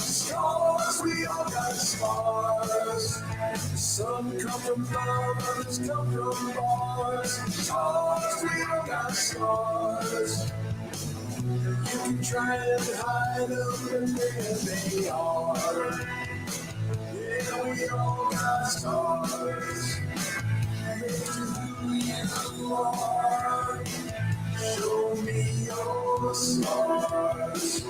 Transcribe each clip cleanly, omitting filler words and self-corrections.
Scars, we all got scars. Some come from love, others come from bars. Scars, we all got scars. You can try and hide them, and there they are. Yeah, we all got scars. Make you who you are. Show me your scars.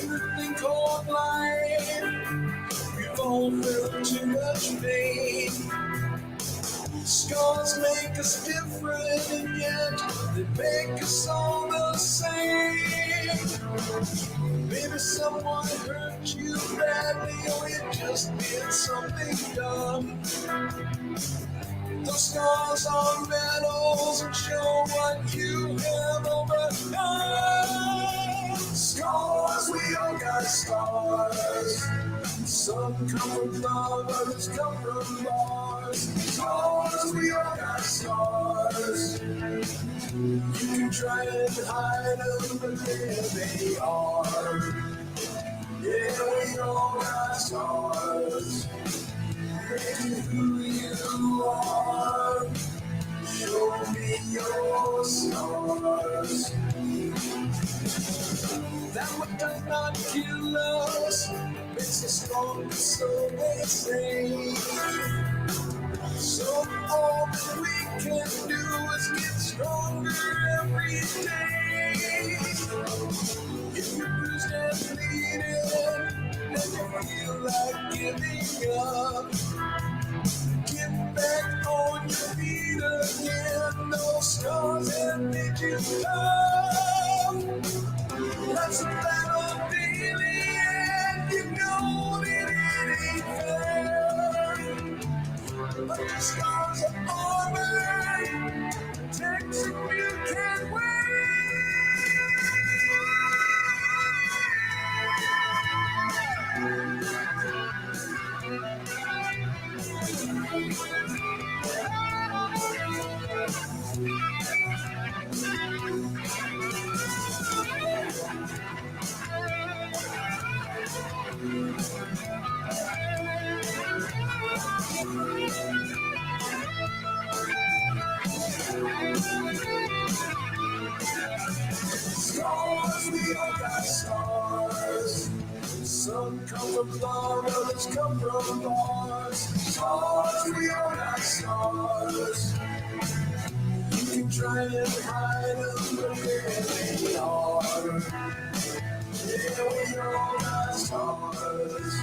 In the thing called life, we've all felt too much pain. Scars make us different, and yet they make us all the same. Maybe someone hurt you badly, or you just did something dumb. Those scars are medals and show what you have overcome. Scars, we all got scars. Some come from love, others come from bars. Scars, we all got scars. You can try and hide them, but there they are. Yeah, we all got scars. Who you are, show me your scars. That what does not kill us makes us stronger, so they say. So all that we can do is get stronger every day. If you're bruised and bleeding, and you feel like giving up, get back on your feet again. Those scars have made you tough. That's a battle daily, and you know that it ain't fair. But the scars are armor, protection you can't wear. Scars, we all got scars. Some come from love, others come from bars. Scars, we all got scars. You can try and hide them, but there they are. Yeah, we all got scars.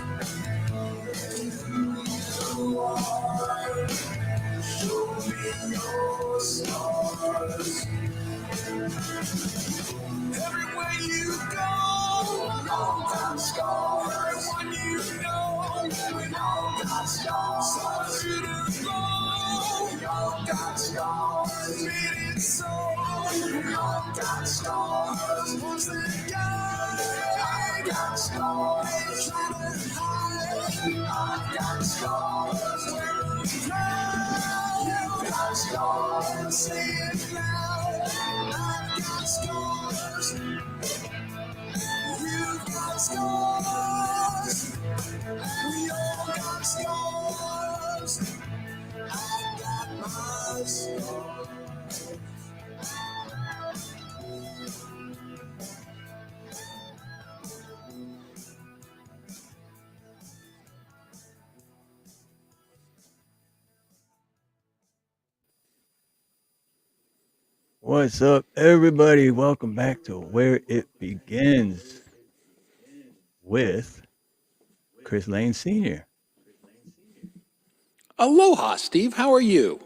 Who you are, show me your scars. Everywhere you go, we all got scars. Everyone you know, we all got scars. So to the floor, we all got scars. Made it so, we all got scars. Who's the guy? I got scars. They try to hide. I got scars. Wear them proud. You got scars. Say it loud. I've got scars. You've got scars. We all got scars. I've got my scars. What's up, everybody? Welcome back to Where It Begins with Chris Lane Sr. Aloha, Steve. How are you?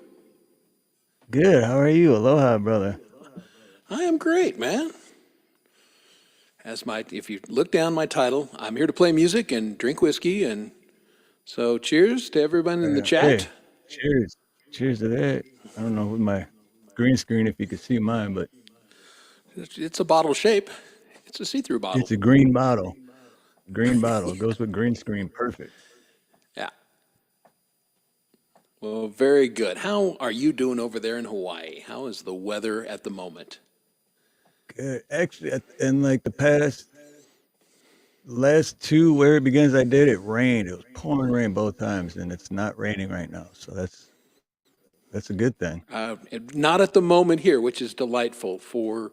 Good. How are you? Aloha, brother. I am great, man. If you look down my title, I'm here to play music and drink whiskey, and so cheers to everyone in the chat. Hey, cheers. Cheers to that. I don't know with my green screen if you could see mine, but It's a bottle shape. It's a see-through bottle. it's a green bottle. Green bottle goes with green screen. Perfect. Yeah. Well, very good. How are you doing over there in Hawaii? How is the weather at the moment? Good. Actually, in like the past last two where it begins, I did it rained. It was pouring rain both times, and it's not raining right now. So that's a good thing. Not at the moment here, which is delightful. For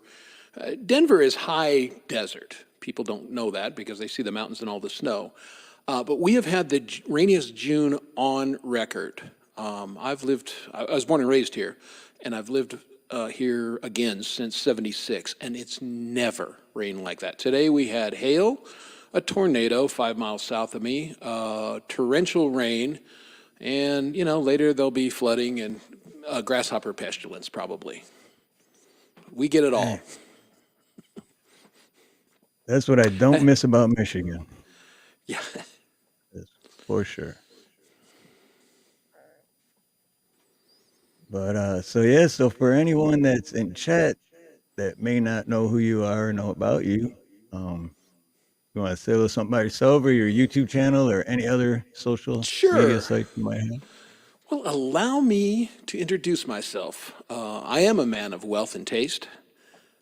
Denver is high desert. People don't know that because they see the mountains and all the snow. But we have had the rainiest June on record. I was born and raised here, and I've lived here again since '76, and it's never rained like that. Today we had hail, a tornado 5 miles south of me, torrential rain, and later there'll be flooding and grasshopper pestilence probably. We get it all. Dang. That's what I don't miss about Michigan. Yeah. That's for sure. But so yeah, so for anyone that's in chat that may not know who you are or know about you, you want to say a little something about yourself or your YouTube channel or any other social media Sure. site you might have? Well, allow me to introduce myself. I am a man of wealth and taste.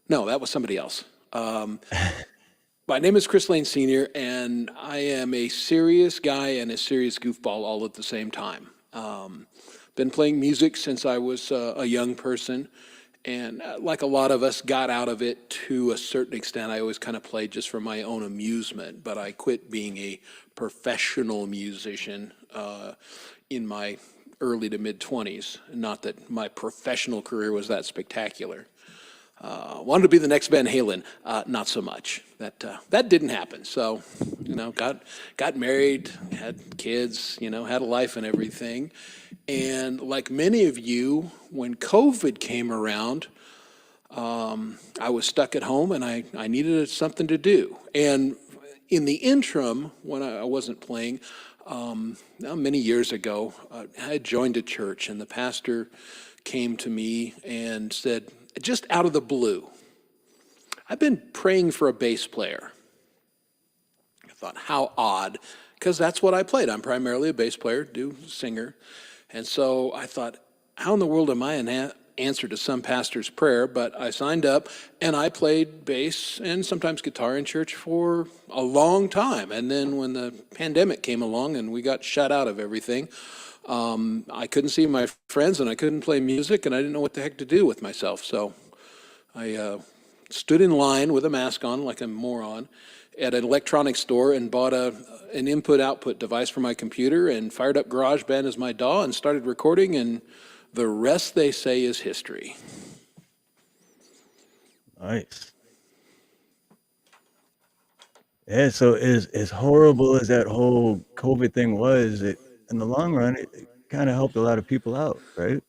No, that was somebody else. My name is Chris Lane Sr., and I am a serious guy and a serious goofball all at the same time. Been playing music since I was a young person, and like a lot of us, got out of it to a certain extent. I always kind of played just for my own amusement, but I quit being a professional musician in my early to mid 20s. Not that my professional career was that spectacular. Wanted to be the next Van Halen, not so much. That didn't happen. So, got married, had kids, had a life and everything. And like many of you, when COVID came around, I was stuck at home and I needed something to do. And in the interim, when I wasn't playing, many years ago, I had joined a church, and the pastor came to me and said, just out of the blue, I've been praying for a bass player. I thought, how odd, because that's what I played. I'm primarily a bass player, singer. And so I thought, how in the world am I an answer to some pastor's prayer? But I signed up, and I played bass and sometimes guitar in church for a long time. And then when the pandemic came along and we got shut out of everything, I couldn't see my friends and I couldn't play music, and I didn't know what the heck to do with myself. So I stood in line with a mask on like a moron at an electronics store and bought an input-output device for my computer and fired up GarageBand as my DAW and started recording, and the rest, they say, is history. Nice. Yeah, so as horrible as that whole COVID thing was, in the long run, it kind of helped a lot of people out, right?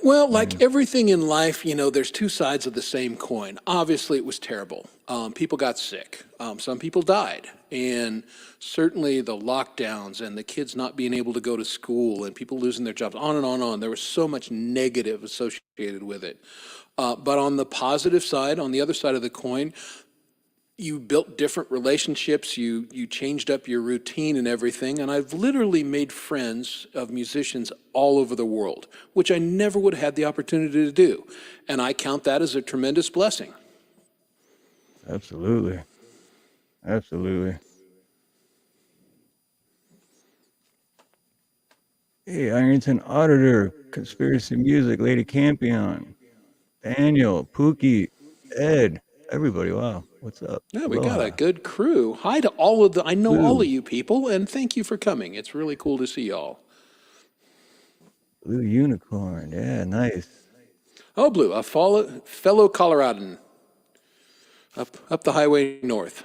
Well, I like mean, everything in life, there's two sides of the same coin. Obviously, it was terrible. People got sick. Some people died. And certainly the lockdowns and the kids not being able to go to school and people losing their jobs, on and on and on. There was so much negative associated with it. But on the positive side, on the other side of the coin, you built different relationships, you changed up your routine and everything, and I've literally made friends of musicians all over the world, which I never would have had the opportunity to do. And I count that as a tremendous blessing. absolutely. Absolutely. Hey, Ironton Auditor, Conspiracy Music, Lady Campion, Daniel, Pookie, Ed, everybody. Wow. What's up? Yeah, we got a Aloha. good crew. Hi to I know all of Blue, you people, and thank you for coming. It's really cool to see y'all. Blue Unicorn. Yeah, nice. Oh, Blue, a fellow Coloradan up the highway north.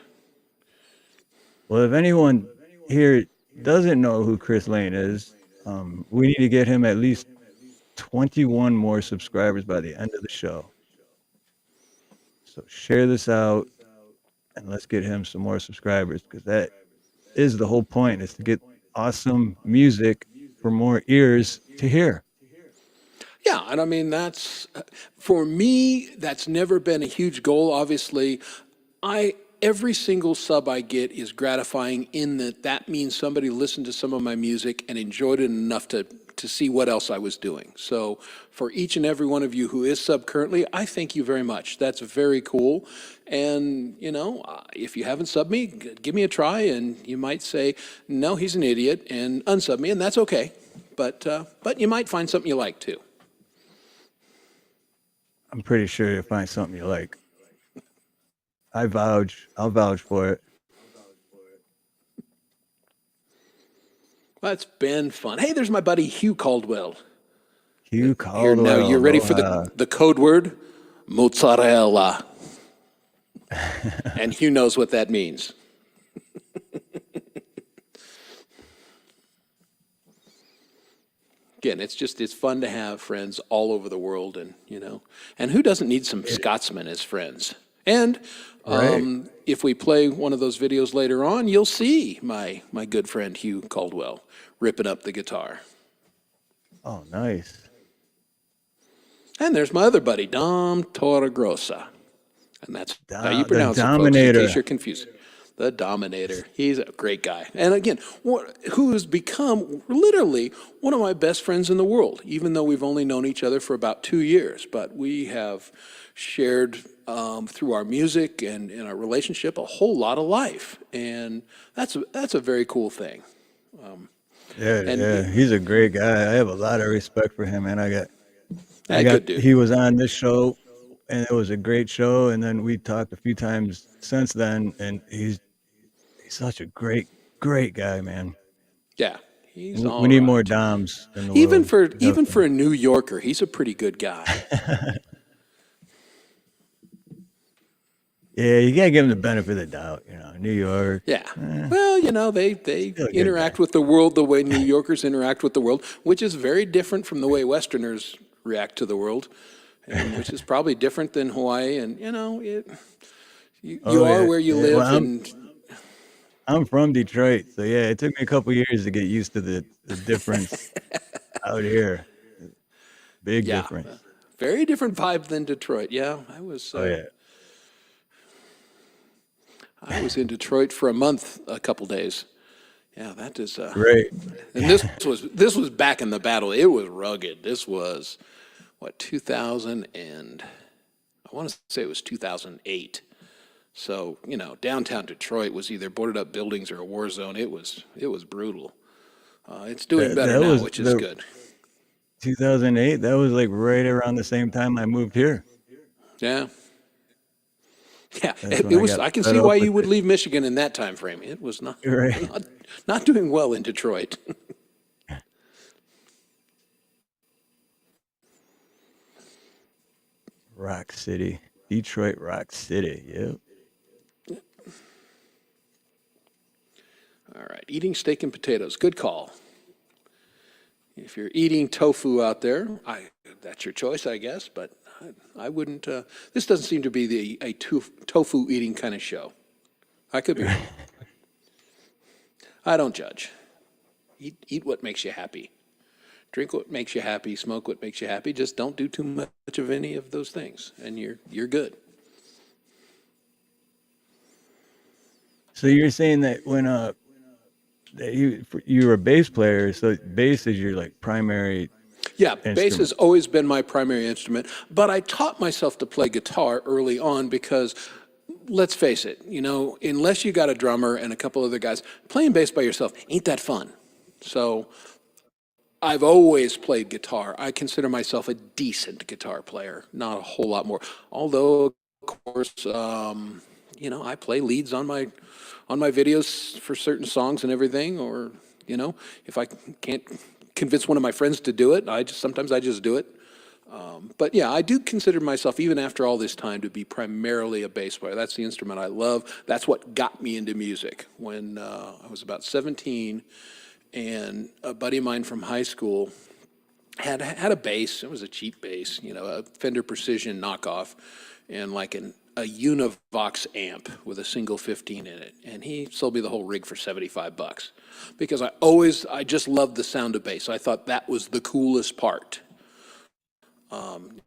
Well, if anyone here doesn't know who Chris Lane is, we need to get him at least 21 more subscribers by the end of the show. So share this out and let's get him some more subscribers, because that is the whole point, is to get awesome music for more ears to hear. Yeah, and I mean, for me, that's never been a huge goal. Obviously, I every single sub I get is gratifying in that means somebody listened to some of my music and enjoyed it enough to see what else I was doing. So for each and every one of you who is sub currently, I thank you very much. That's very cool. And, if you haven't subbed me, give me a try, and you might say, no, he's an idiot, and unsub me, and that's okay. But you might find something you like, too. I'm pretty sure you'll find something you like. I'll vouch for it. Well, it's been fun. Hey, there's my buddy Hugh Caldwell. Hugh Here, now, Caldwell. you ready for the code word? Mozzarella. And Hugh knows what that means. Again, it's fun to have friends all over the world, and who doesn't need some Scotsmen as friends? And Right. if we play one of those videos later on, you'll see my good friend Hugh Caldwell ripping up the guitar. Oh, nice. And there's my other buddy, Dom Torregrossa. And that's how you The pronounce it, folks, in Dominator. case you're confused. The Dominator. He's a great guy. And again, who has become literally one of my best friends in the world, even though we've only known each other for about 2 years. But we have shared through our music and in our relationship a whole lot of life. And that's a very cool thing. Yeah, he's a great guy. I have a lot of respect for him, and Good dude. he was on this show, and it was a great show. And then we talked a few times since then, and he's such a great guy, man. Yeah, he's all We need right. more Doms in the Even world. even for a New Yorker, he's a pretty good guy. Yeah, you gotta give him the benefit of the doubt. New York. Yeah. Well, they Still a good interact guy. with the world the way New Yorkers interact with the world, which is very different from the way Westerners react to the world, and which is probably different than Hawaii. And you Oh, are yeah, where you yeah. live, Well, and I'm from Detroit, so yeah, it took me a couple years to get used to the difference out here. Big yeah, difference. very different vibe than Detroit. Yeah, I was. Oh yeah. I was in Detroit for a month, a couple days. Yeah, that is. Great. And this was back in the battle. It was rugged. This was, 2000 and I want to say it was 2008. So downtown Detroit was either boarded up buildings or a war zone. It was brutal. It's doing That, better that now, was which is good. 2008. That was like right around the same time I moved here. Yeah. Yeah, That's it when I was. got I can fed see up why with you would it. leave Michigan in that time frame. It was not Right. not doing well in Detroit. Rock City. Detroit Rock City. Yep. All right, eating steak and potatoes. Good call. If you're eating tofu out there, that's your choice, I guess. But I wouldn't. This doesn't seem to be a tofu eating kind of show. I could be wrong. I don't judge. Eat what makes you happy. Drink what makes you happy. Smoke what makes you happy. Just don't do too much of any of those things, and you're good. So you're saying that when that you were a bass player, so bass is your like primary Yeah, bass instrument. has always been my primary instrument, but I taught myself to play guitar early on because, let's face it, unless you got a drummer and a couple other guys, playing bass by yourself ain't that fun. So I've always played guitar. I consider myself a decent guitar player, not a whole lot more. Although, of course, I play leads on my videos for certain songs and everything. Or if I can't convince one of my friends to do it, sometimes I just do it. But yeah, I do consider myself, even after all this time, to be primarily a bass player. That's the instrument I love. That's what got me into music. When I was about 17, and a buddy of mine from high school had a bass. It was a cheap bass, a Fender Precision knockoff, and like a Univox amp with a single 15 in it. And he sold me the whole rig for $75 because I just loved the sound of bass. I thought that was the coolest part.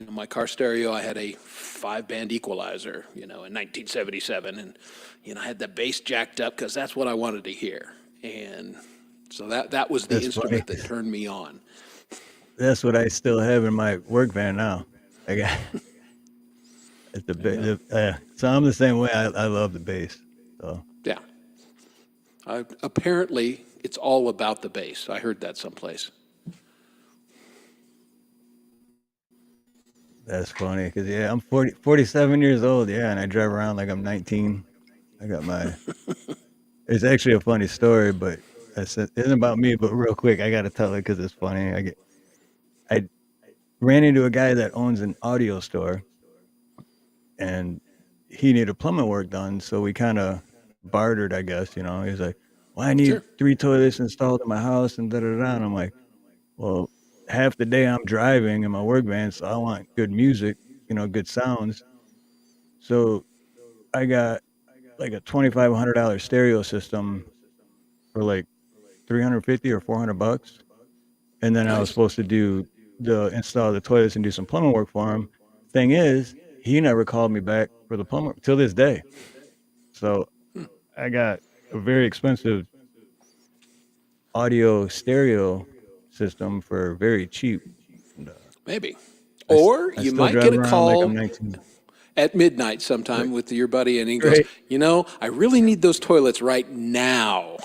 My car stereo, I had a 5-band equalizer, in 1977, and I had the bass jacked up because that's what I wanted to hear, and so that was the That's instrument funny. that turned me on. That's what I still have in my work van now. I got it's so I'm the same way. I love the bass. So Yeah, apparently it's all about the bass. I heard that someplace. that's funny because I'm 47 years old. Yeah, and I drive around like I'm 19. I got my. It's actually a funny story, but it isn't about me. But real quick, I got to tell it because it's funny. I ran into a guy that owns an audio store, and he needed plumbing work done. So we kind of bartered, I guess. He's like, "Well, I need Sure. 3 toilets installed in my house," and da da da. And I'm like, "Well, half the day I'm driving in my work van, so I want good music, good sounds." So I got like a $2,500 stereo system for like 350 or $400, and then I was Nice. supposed to install the toilets and do some plumbing work for him. Thing is, he never called me back for the plumber till this day. So I got a very expensive audio stereo system for very cheap. And, Maybe. Or I you still might drive get a around like I'm call 19. at midnight sometime with your buddy, and he goes, Right, I really need those toilets right now.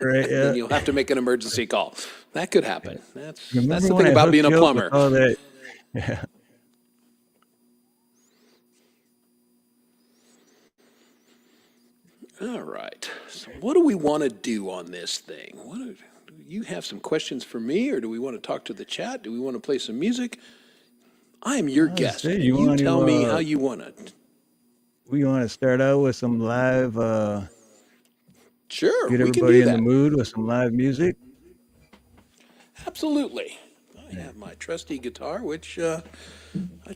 right, And then yeah. you'll have to make an emergency call. That could happen. That's Remember the when thing I about hooked being a you up with plumber. all that? Yeah. All right. So what do we want to do on this thing? Do you have some questions for me, or do we want to talk to the chat? Do we want to play some music? I am your Let's guest, see. and You you want tell me how to? you want to. We want to start out with some live. Sure, Get we can everybody do in the that. mood with some live music. Absolutely. I have my trusty guitar, which I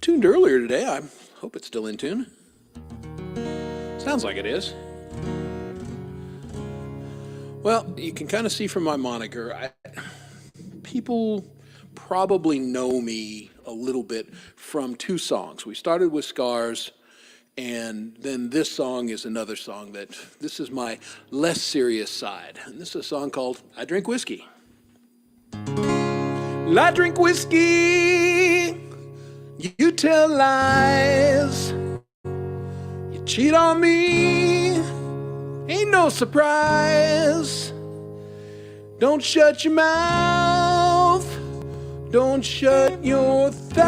tuned earlier today. I hope it's still in tune. Sounds like it is. Well, you can kind of see from my moniker, people probably know me a little bit from 2 songs. We started with Scars, and then this song is another song this is my less serious side. And this is a song called I Drink Whiskey. Well, I drink whiskey, you tell lies, you cheat on me, ain't no surprise. Don't shut your mouth, don't shut your thighs.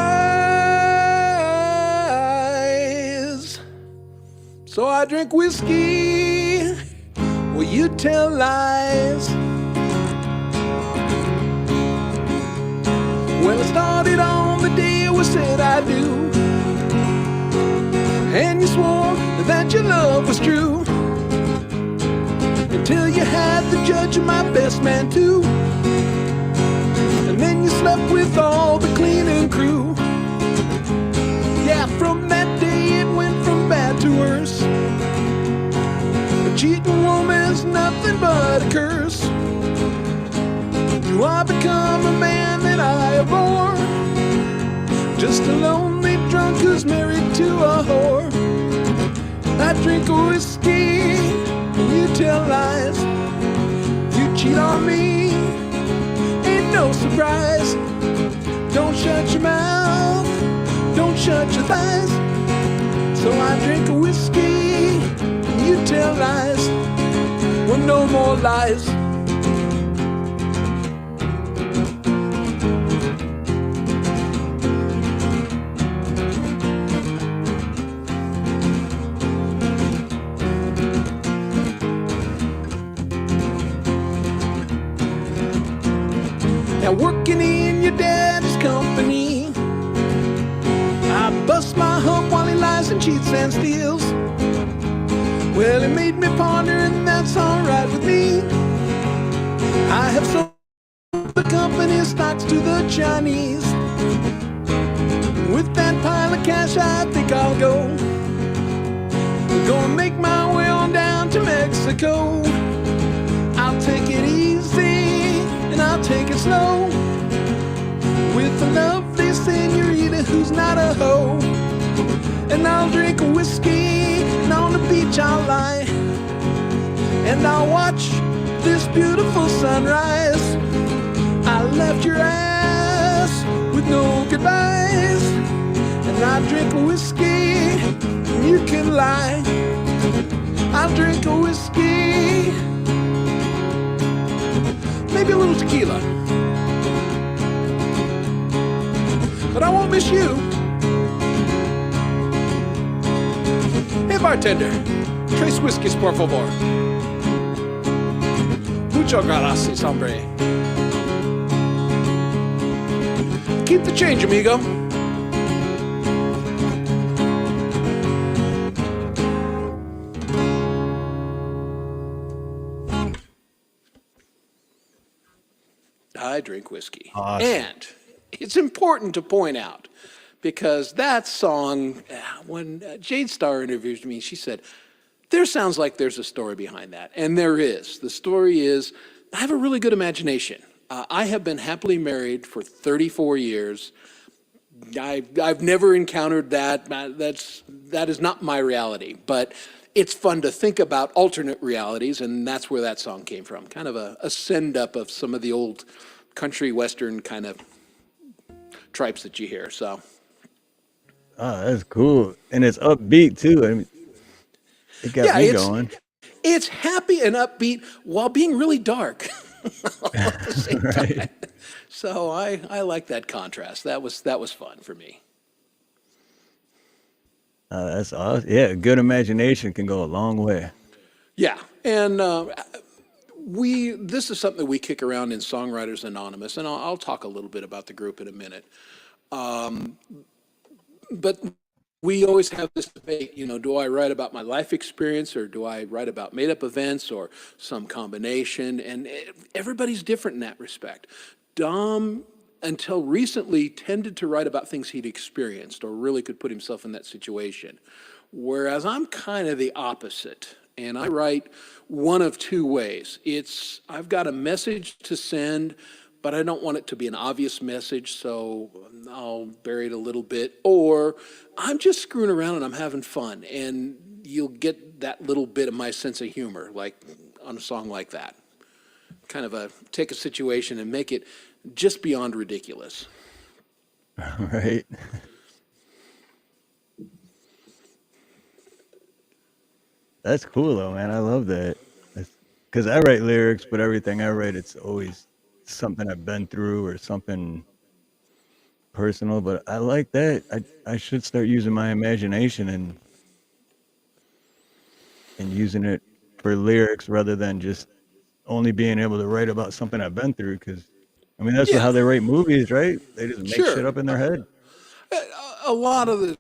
So I drink whiskey, well, you tell lies. Well, it started on the day we said I do, and you swore that your love was true, until you had the judge of my best man too, and then you slept with all the cleaning crew. Yeah, from that day it went from bad to worse. A cheating woman's nothing but a curse. Do I become a man that I abhor? Just a lonely drunk who's married to a whore. I drink whiskey and you tell lies. You cheat on me, ain't no surprise. Don't shut your mouth, don't shut your thighs. So I drink whiskey and you tell lies. Well, no more lies. Now working in your dad's company, I bust my hump while he lies and cheats and steals. Well, it made me ponder, and that's alright with me. I have sold the company stocks to the Chinese. With that pile of cash, I think I'll go. Gonna make my way on down to Mexico. I'll take it easy and I'll take it slow, with a lovely senorita who she's not a hoe. And I'll drink a whiskey, and on the beach I'll lie, and I'll watch this beautiful sunrise. I left your ass with no goodbyes, and I'll drink a whiskey, and you can lie. I'll drink a whiskey, maybe a little tequila, but I won't miss you. Hey bartender, tres whiskeys por favor. Mucho gracias, hombre. Keep the change, amigo. I drink whiskey. Awesome. And it's important to point out, because that song, when Jade Starr interviewed me, she said, there sounds like there's a story behind that. And there is. The story is, I have a really good imagination. I have been happily married for 34 years. I've never encountered that. That is not my reality. But it's fun to think about alternate realities, and that's where that song came from. Kind of a send-up of some of the old country western kind of tripes that you hear. So. Oh, that's cool. And it's upbeat too. I mean, it got me going. It's happy and upbeat while being really dark at the same time. So I like that contrast. That was fun for me. That's awesome. Yeah, good imagination can go a long way. Yeah, and this is something that we kick around in Songwriters Anonymous, and I'll talk a little bit about the group in a minute. But we always have this debate, do I write about my life experience, or do I write about made-up events, or some combination? And everybody's different in that respect. Dom, until recently, tended to write about things he'd experienced or really could put himself in that situation. Whereas I'm kind of the opposite, and I write one of two ways. I've got a message to send, but I don't want it to be an obvious message, so I'll bury it a little bit. Or I'm just screwing around and I'm having fun, and you'll get that little bit of my sense of humor, like on a song like that. Kind of take a situation and make it just beyond ridiculous. Right. That's cool though, man. I love that. Because I write lyrics, but everything I write, it's always something I've been through or something personal. But I like that. I should start using my imagination and using it for lyrics rather than just only being able to write about something I've been through. Because I mean, that's how they write movies, right? They just make shit up in their head. A lot of the,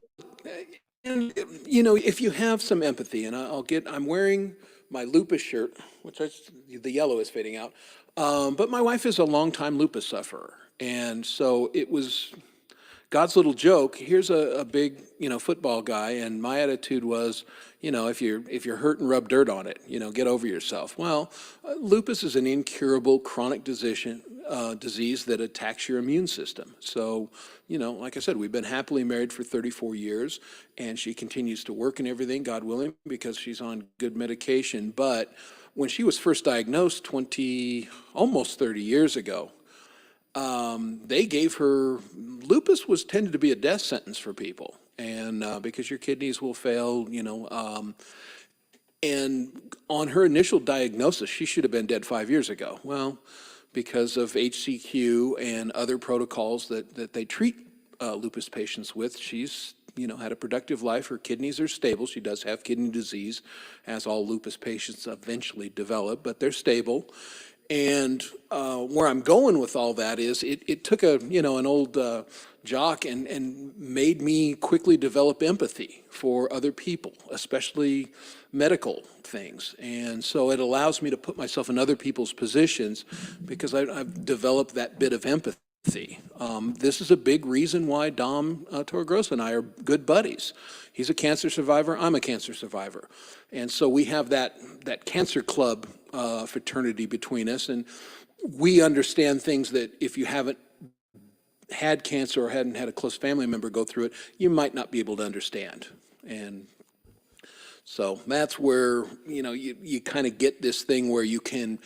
and if you have some empathy, and I'm wearing my lupus shirt, which the yellow is fading out. But my wife is a longtime lupus sufferer. And so it was God's little joke. Here's a big, football guy. And my attitude was, if you're hurt, and rub dirt on it, get over yourself. Well, lupus is an incurable chronic disease that attacks your immune system. So, like I said, we've been happily married for 34 years, and she continues to work and everything, God willing, because she's on good medication. But when she was first diagnosed almost 30 years ago, they gave her, lupus tended to be a death sentence for people. And because your kidneys will fail, and on her initial diagnosis, she should have been dead 5 years ago. Well, because of HCQ and other protocols that they treat lupus patients with, she's had a productive life. Her kidneys are stable. She does have kidney disease, as all lupus patients eventually develop, but they're stable. And where I'm going with all that is it took an old jock and made me quickly develop empathy for other people, especially medical things. And so it allows me to put myself in other people's positions because I've developed that bit of empathy. This is a big reason why Dom Torregrossa and I are good buddies. He's a cancer survivor, I'm a cancer survivor. And so we have that cancer club fraternity between us, and we understand things that if you haven't had cancer or hadn't had a close family member go through it, you might not be able to understand. And so that's where, you kind of get this thing where you can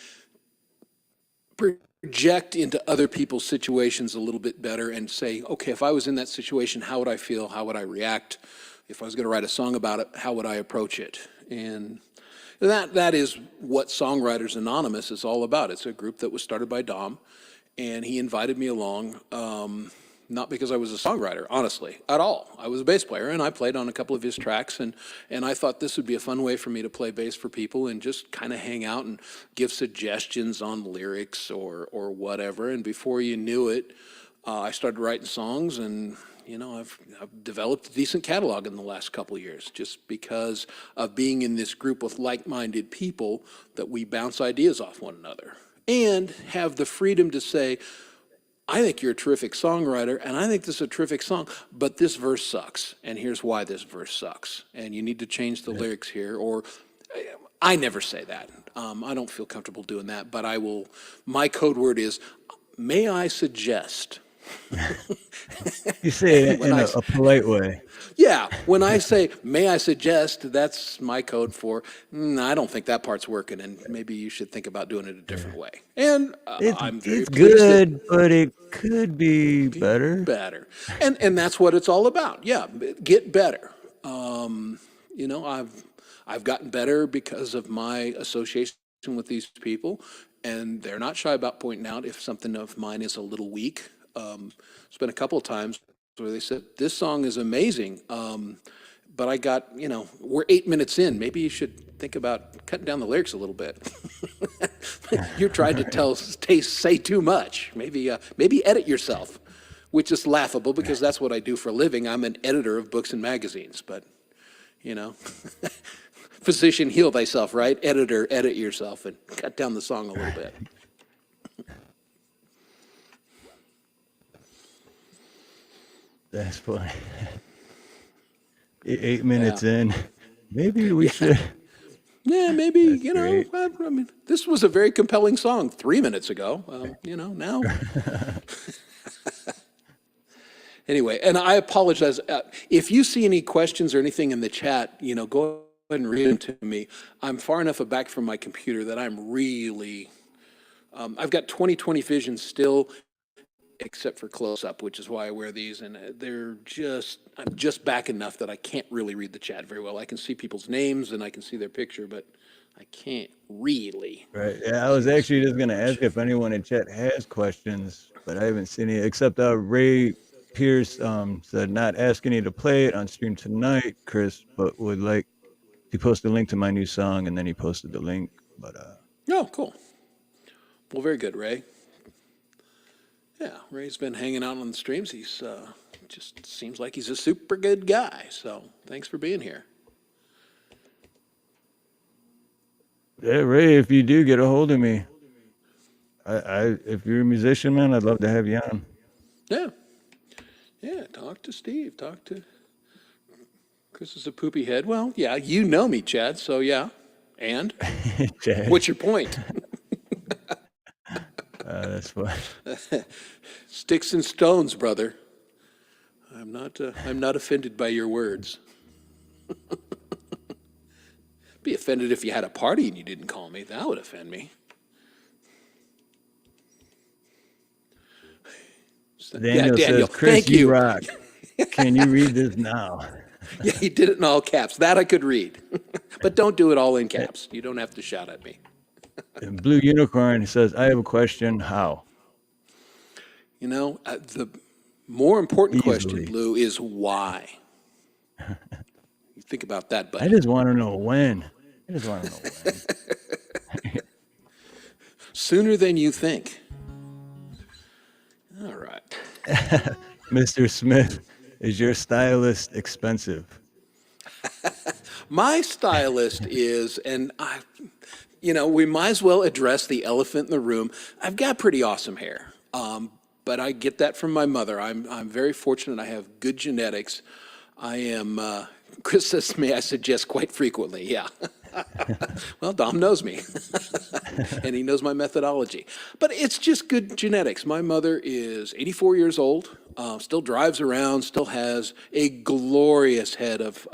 project into other people's situations a little bit better and say, okay, if I was in that situation, how would I feel? How would I react? If I was going to write a song about it, how would I approach it? And that is what Songwriters Anonymous is all about. It's a group that was started by Dom, and he invited me along, not because I was a songwriter, honestly, at all. I was a bass player, and I played on a couple of his tracks, and I thought this would be a fun way for me to play bass for people and just kind of hang out and give suggestions on lyrics or whatever. And before you knew it, I started writing songs, and I've developed a decent catalog in the last couple of years just because of being in this group with like-minded people that we bounce ideas off one another and have the freedom to say, I think you're a terrific songwriter, and I think this is a terrific song, but this verse sucks, and here's why this verse sucks, and you need to change the lyrics here, or I never say that. I don't feel comfortable doing that, but I will. My code word is, may I suggest? You say it in a polite way. Yeah, when I say, may I suggest, that's my code for, I don't think that part's working, and maybe you should think about doing it a different way. And I'm very It's pleased good, but it could be better. better. And that's what it's all about. Yeah, get better. I've gotten better because of my association with these people, and they're not shy about pointing out if something of mine is a little weak. It's been a couple of times where they said, this song is amazing, but I got, we're 8 minutes in. Maybe you should think about cutting down the lyrics a little bit. You're trying to say too much. Maybe edit yourself, which is laughable because that's what I do for a living. I'm an editor of books and magazines, but, physician, heal thyself, right? Editor, edit yourself and cut down the song a little bit. That's funny. 8 minutes in, maybe we should. Yeah, maybe, great. I mean, this was a very compelling song 3 minutes ago, now. Anyway, and I apologize. If you see any questions or anything in the chat, go ahead and read them to me. I'm far enough back from my computer that I'm really, I've got 20/20 vision still, except for close-up, which is why I wear these, and I'm just back enough that I can't really read the chat very well. I can see people's names and I can see their picture, but I can't really. Right. Yeah, I was actually just going to ask if anyone in chat has questions, but I haven't seen any, except Ray Pierce said not asking you to play it on stream tonight, Chris, but would like to post a link to my new song, and then he posted the link. But Oh, cool. Well, very good, Ray. Yeah, Ray's been hanging out on the streams. He's just seems like he's a super good guy. So thanks for being here. yeah, Ray, if you do get a hold of me, if you're a musician, man, I'd love to have you on. Yeah, talk to Steve. Talk to Chris is a poopy head. Well, yeah, you know me, Chad. So yeah, and Chad. what's your point? That's fun. Sticks and stones, brother. I'm not offended by your words. Be offended if you had a party and you didn't call me. That would offend me. Daniel says, Chris, thank you. rock. Can you read this now? Yeah, he did it in all caps. That I could read. But don't do it all in caps. You don't have to shout at me. And Blue Unicorn says, I have a question. How? The more important Easily. question, Blue, is why. You think about that, buddy. I just want to know when. Sooner than you think. All right. Mr. Smith, is your stylist expensive? My stylist is, and we might as well address the elephant in the room. I've got pretty awesome hair, but I get that from my mother. I'm very fortunate. I have good genetics. I am, Chris says, may I suggest quite frequently, yeah. Well, Dom knows me, and he knows my methodology. But it's just good genetics. My mother is 84 years old, still drives around, still has a glorious head of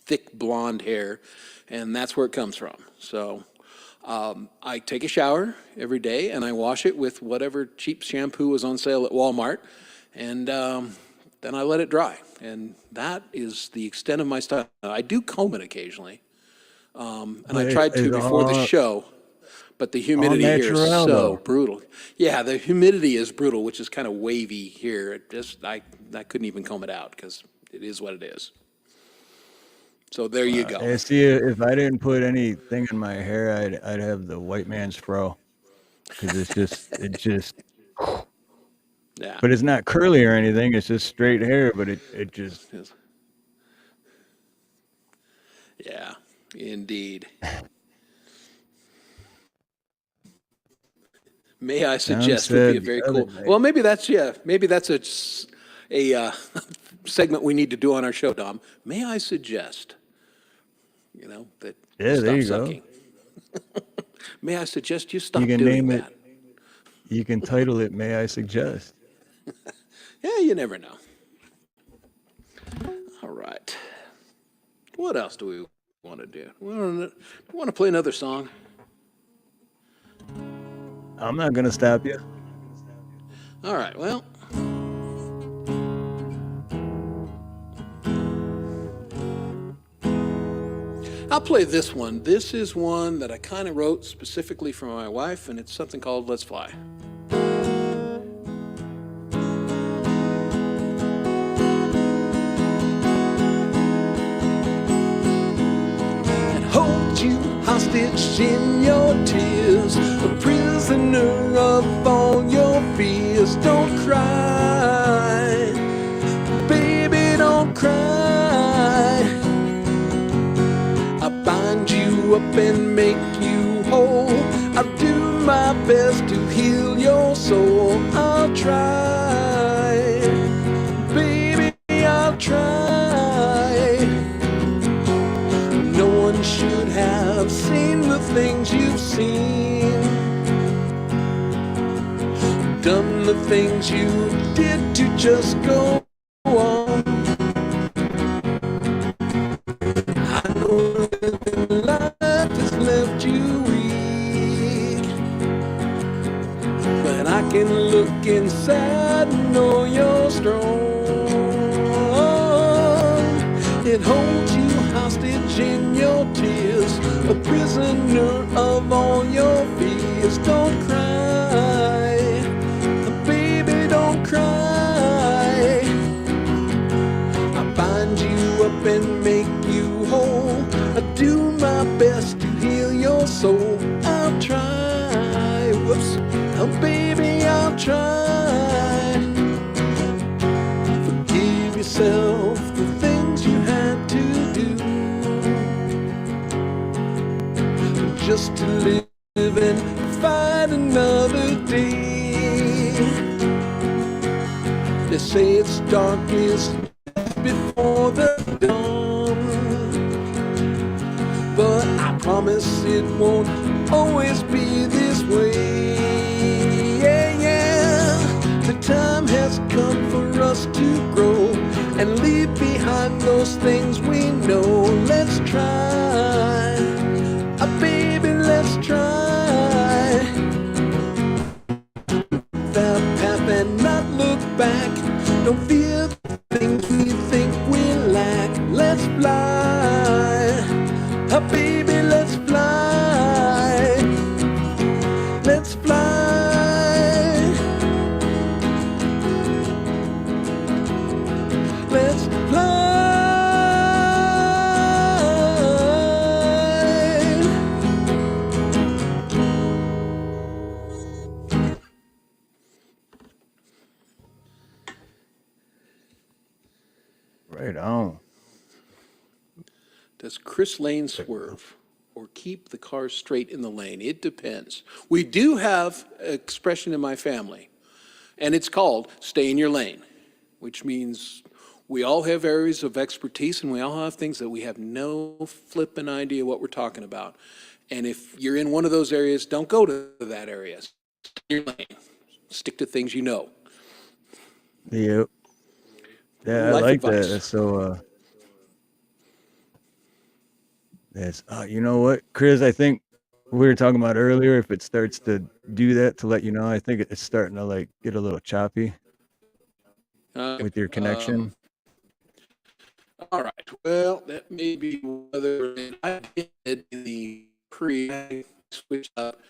thick blonde hair, and that's where it comes from. So I take a shower every day, and I wash it with whatever cheap shampoo was on sale at Walmart, and then I let it dry. And that is the extent of my style. I do comb it occasionally. And I But tried to it's before the all show, but the all humidity here is natural so though. brutal. Yeah, the humidity is brutal, which is kind of wavy here. It just I couldn't even comb it out because it is what it is. So there you go. And see, if I didn't put anything in my hair, I'd have the white man's fro because it's just. Yeah. But it's not curly or anything. It's just straight hair. But it just Yes. Yeah, indeed. May I John suggest would be a said the very other cool. night. Well, maybe that's a segment we need to do on our show, Dom. May I suggest, that you Yeah, there stop you go. sucking. May I suggest you You stop can doing name it. that? You can title it. May I suggest? Yeah, you never know. All right. What else do we want to do? We want to play another song. I'm not gonna stop you. All right. Well, I'll play this one. This is one that I kind of wrote specifically for my wife, and it's something called Let's Fly. And hold you hostage in your tears, a prisoner of all your fears. Don't cry, baby, don't cry. I'll bind you up and make you whole. I'll do my best to heal your soul. I'll try, baby, I'll try. No one should have seen the things you've seen, done the things you did to just go on. I know living life has left you weak, but I can look inside and know you're strong. It holds you hostage in your tears, a prisoner of all your fears. Don't cry, baby, don't cry. I bind you up and make you whole. I do my best to heal your soul. I'll try, whoops, oh baby, I'll try. Forgive yourself the things you had to do, just to live and fight another day. They say it's darkest before the dawn, but I promise it won't always be this way. Yeah, yeah. The time has come for us to grow and leave behind those things we know. Let's try, baby, let's try. The path and not look back. Don't fear the things we think we lack. Let's fly, baby, let's fly. Let's fly. Let's fly. Right on. Does Chris Lane swerve or keep the car straight in the lane? It depends. We do have an expression in my family, and it's called stay in your lane, which means we all have areas of expertise and we all have things that we have no flipping idea what we're talking about. And if you're in one of those areas, don't go to that area. Stay in your lane. Stick to things you know. Yep. Yeah, I Life like that. advice. That's so. That's. You know what, Chris? I think we were talking about earlier. If it starts to do that to let you know, I think it's starting to like get a little choppy Uh, with your um, connection. all right. Well, that may be whether I did in the I switched up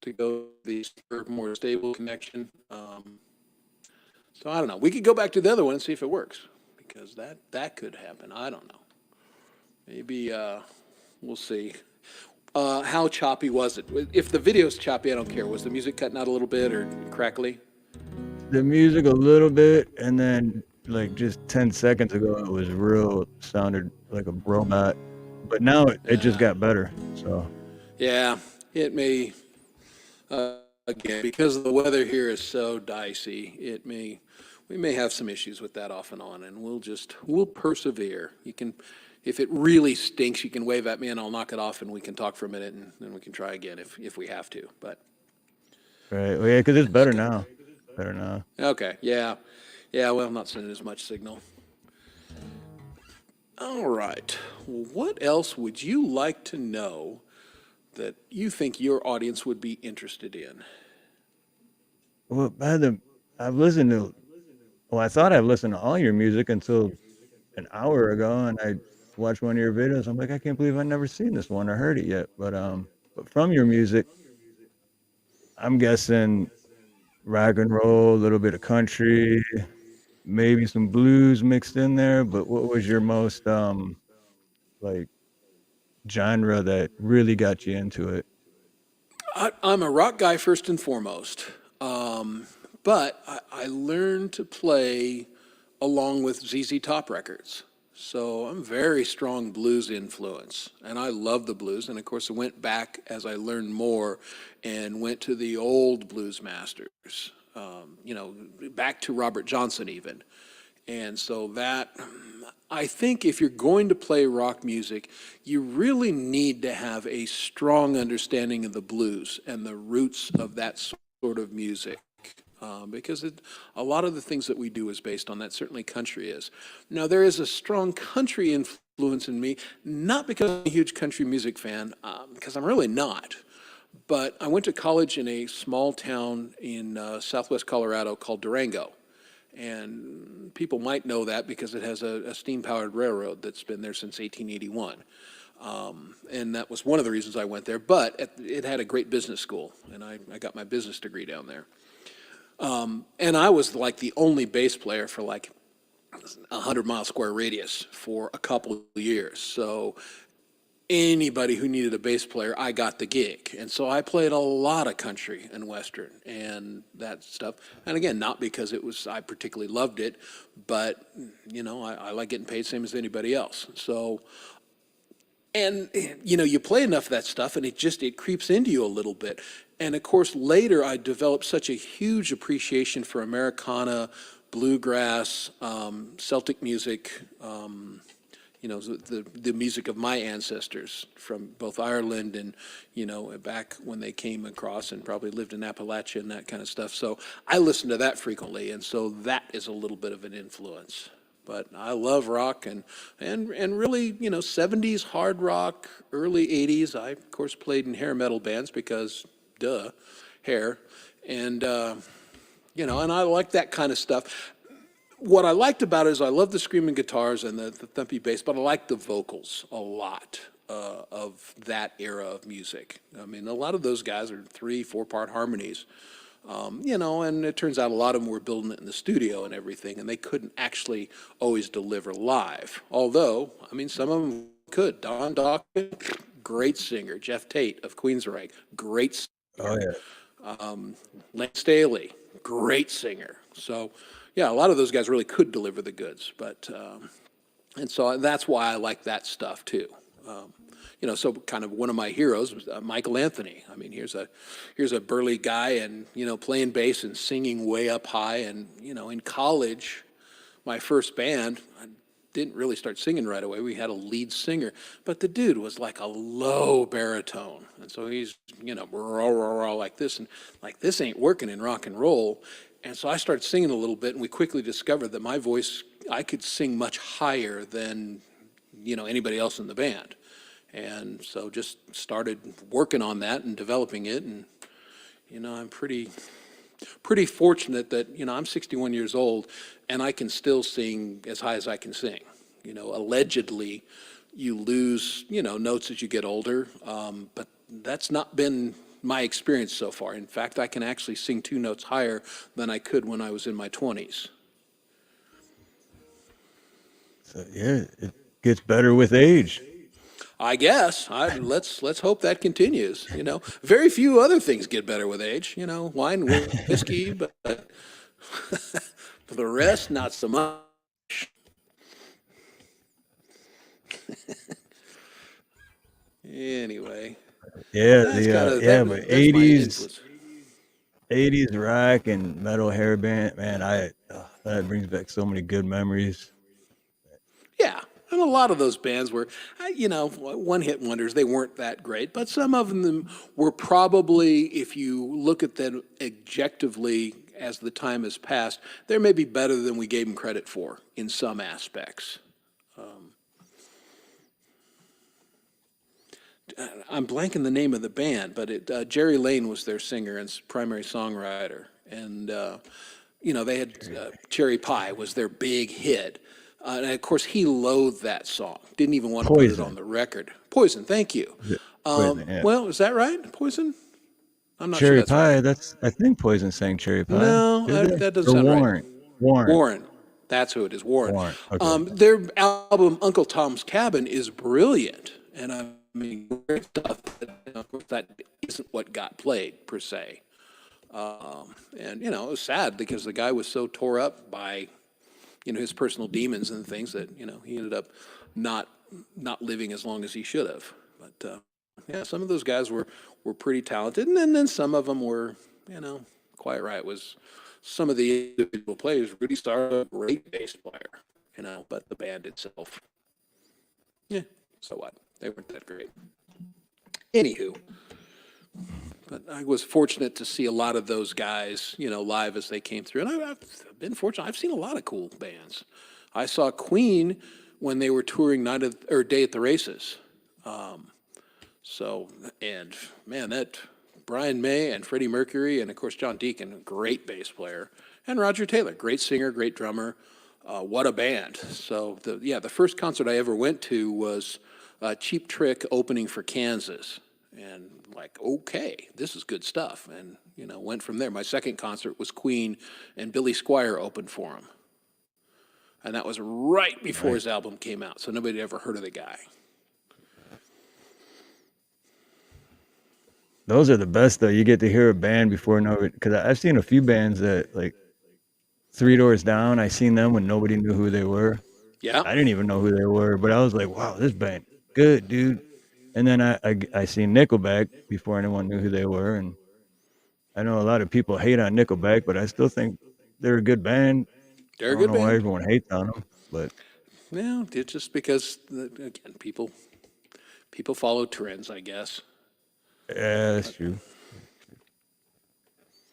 to go to the more stable connection. So I don't know. We could go back to the other one and see if it works because that could happen. I don't know. Maybe we'll see. How choppy was it? If the video's choppy, I don't care. Was the music cutting out a little bit or crackly? The music a little bit, and then like just 10 seconds ago, it was real. Sounded like a robot, but now it just got better. So Yeah, it may. Again, because the weather here is so dicey, we may have some issues with that off and on, and we'll persevere. You can, if it really stinks, you can wave at me and I'll knock it off and we can talk for a minute and then we can try again if we have to. But right, well, yeah, because it's that's better good. now. Better now. Okay, yeah, yeah. Well, I'm not sending as much signal. All right. Well, what else would you like to know that you think your audience would be interested in? Well, I've listened to. Well, I thought I've listened to all your music until an hour ago, and I watched one of your videos. I'm like, I can't believe I've never seen this one or heard it yet. But from your music, I'm guessing rock and roll, a little bit of country, maybe some blues mixed in there. But what was your most like genre that really got you into it? I'm a rock guy first and foremost, but I learned to play along with ZZ Top records. So I'm very strong blues influence, and I love the blues. And of course, I went back as I learned more, and went to the old blues masters. Back to Robert Johnson even. And so I think if you're going to play rock music, you really need to have a strong understanding of the blues and the roots of that sort of music. Because a lot of the things that we do is based on that. Certainly, country is. Now, there is a strong country influence in me, not because I'm a huge country music fan, because I'm really not. But I went to college in a small town in southwest Colorado called Durango. And people might know that because it has a steam-powered railroad that's been there since 1881. And that was one of the reasons I went there. But it had a great business school, and I got my business degree down there. And I was like the only bass player for like 100-mile square radius for a couple of years. So anybody who needed a bass player, I got the gig. And so I played a lot of country and western and that stuff. And again, not because I particularly loved it, but I like getting paid same as anybody else. So, and you play enough of that stuff and it creeps into you a little bit. And of course, later I developed such a huge appreciation for Americana, bluegrass, Celtic music, the music of my ancestors from both Ireland and, back when they came across and probably lived in Appalachia and that kind of stuff. So I listen to that frequently, and so that is a little bit of an influence. But I love rock and really, 70s hard rock, early 80s. I, of course, played in hair metal bands because, duh, hair. And, and I like that kind of stuff. What I liked about it is I love the screaming guitars and the thumpy bass, but I like the vocals a lot of that era of music. I mean, a lot of those guys are 3-4 part harmonies, and it turns out a lot of them were building it in the studio and everything, and they couldn't actually always deliver live. Although, I mean, some of them could. Don Dawkins, great singer. Jeff Tate of Queensryche, great Oh singer. yeah. Lance Staley, great singer. So, yeah, a lot of those guys really could deliver the goods, but and so that's why I like that stuff too. So kind of one of my heroes was Michael Anthony. I mean, here's a burly guy and playing bass and singing way up high, and in college my first band, I didn't really start singing right away. We had a lead singer, but the dude was like a low baritone. And so he's, rah, rah, rah, like this, and like this ain't working in rock and roll. And so I started singing a little bit, and we quickly discovered that my voice, I could sing much higher than, anybody else in the band. And so just started working on that and developing it. And, I'm pretty fortunate that, I'm 61 years old and I can still sing as high as I can sing. Allegedly, you lose, notes as you get older, but that's not been my experience so far. In fact, I can actually sing 2 notes higher than I could when I was in my 20s. So yeah, it gets better with age. I guess. Let's hope that continues. Very few other things get better with age. Wine, whiskey, but for the rest, not so much. Anyway, Yeah, that's the kind of but that's my 80s influence. 80s rock and metal hair band, man, that brings back so many good memories. Yeah, and a lot of those bands were, one-hit wonders. They weren't that great, but some of them were probably, if you look at them objectively as the time has passed, they're maybe better than we gave them credit for in some aspects. I'm blanking the name of the band, but Jerry Lane was their singer and primary songwriter, and they had Cherry Pie was their big hit. And of course, he loathed that song. Didn't even want to put it on Poison. the record. Poison, thank you. Poison, yeah. Well, is that right? Poison? I'm not sure Cherry that's right. Pie, I think Poison sang Cherry Pie. No, Did they? that doesn't Or sound right. Warrant. Warrant. Warren, that's who it is. Warren. Warrant. Okay. Their album Uncle Tom's Cabin is brilliant, and I mean, great stuff. But, of course, that isn't what got played per se. And it was sad because the guy was so tore up by his personal demons and things that he ended up not living as long as he should have. But yeah, some of those guys were pretty talented, and then some of them were Quiet Riot was some of the individual players. Rudy Starr, a great bass player, but the band itself, yeah, so what? They weren't that great. Anywho. But I was fortunate to see a lot of those guys, live as they came through. And I've been fortunate. I've seen a lot of cool bands. I saw Queen when they were touring Day at the Races. And man, that Brian May and Freddie Mercury and of course John Deacon, great bass player, and Roger Taylor, great singer, great drummer. What a band! So the first concert I ever went to was Cheap Trick opening for Kansas. And like, okay, this is good stuff. And, went from there. My second concert was Queen, and Billy Squier opened for him. And that was right before his album came out, so nobody had ever heard of the guy. Those are the best, though. You get to hear a band before nobody, because I've seen a few bands that, like, Three Doors Down, I seen them when nobody knew who they were. Yeah. I didn't even know who they were, but I was like, wow, this band, good, dude. And then I seen Nickelback before anyone knew who they were, and I know a lot of people hate on Nickelback, but I still think they're a good band. They're I a don't good know why band. everyone hates on them, but Well, it's just because, again, people follow trends, I guess. yeah, that's true.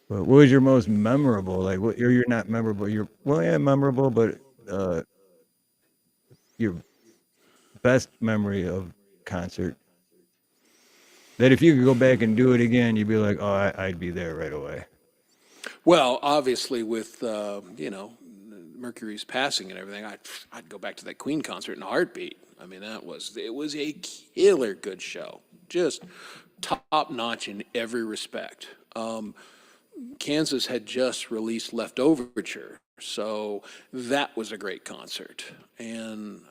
But what was your most memorable? Like, what you're not memorable. Memorable, but your best memory of concert that if you could go back and do it again, you'd be like, oh, I'd be there right away. Well, obviously, with Mercury's passing and everything, I'd go back to that Queen concert in a heartbeat. I mean, it was a killer good show, just top notch in every respect. Kansas had just released Leftoverture, so that was a great concert. And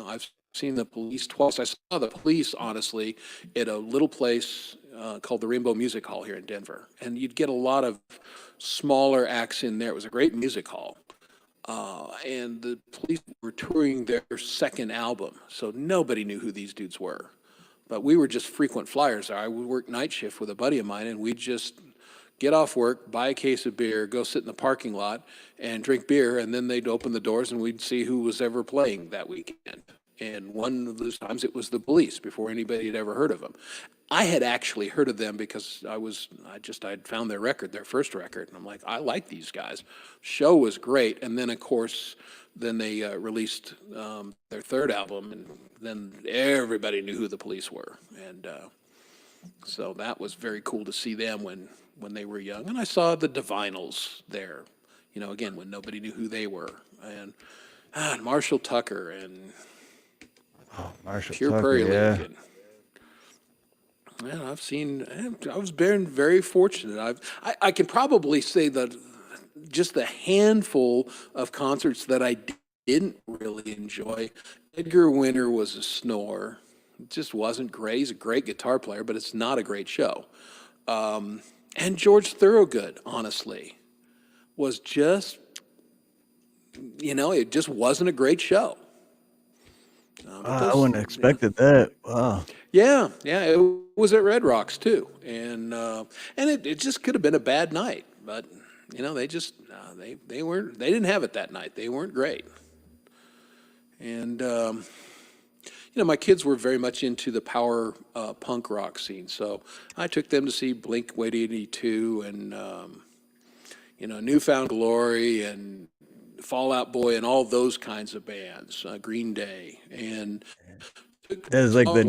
I've seen the Police twice. I saw the Police, honestly, at a little place called the Rainbow Music Hall here in Denver, and you'd get a lot of smaller acts in there. It was a great music hall. And the Police were touring their second album, so nobody knew who these dudes were. But we were just frequent flyers there. I would work night shift with a buddy of mine, and we'd just get off work, buy a case of beer, go sit in the parking lot and drink beer, and then they'd open the doors and we'd see who was ever playing that weekend. And one of those times it was the Police before anybody had ever heard of them. I had actually heard of them because I'd found their record, their first record, and I'm like, I like these guys. Show was great, and then of course, then they released their third album, and then everybody knew who the Police were, and so that was very cool to see them when they were young. And I saw the Divinals there, again when nobody knew who they were, and Marshall Tucker and Marshall Pure Tucker, Prairie yeah. League. And I was very fortunate. I can probably say that just the handful of concerts that I didn't really enjoy. Edgar Winter was a snore. It just wasn't great. He's a great guitar player, but it's not a great show. And George Thorogood, honestly, was just, it just wasn't a great show. I wouldn't have expected that. Wow. Yeah, it was at Red Rocks too, and it just could have been a bad night, but they just they didn't have it that night. They weren't great, and my kids were very much into the power punk rock scene, so I took them to see Blink-182 and Newfound Glory and Fall Out Boy and all those kinds of bands, Green Day, and It was like it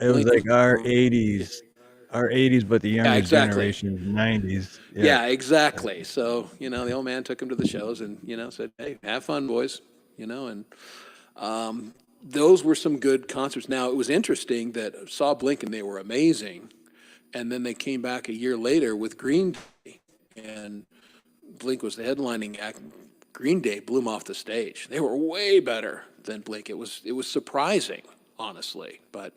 was like our 80s, but the younger generation's 90s. Yeah, exactly. So, the old man took them to the shows and, said, hey, have fun, boys, and those were some good concerts. Now, it was interesting that I saw Blink and they were amazing, and then they came back a year later with Green Day, and Blink was the headlining act. Green Day blew them off the stage. They were way better than Blink. It was surprising, honestly, but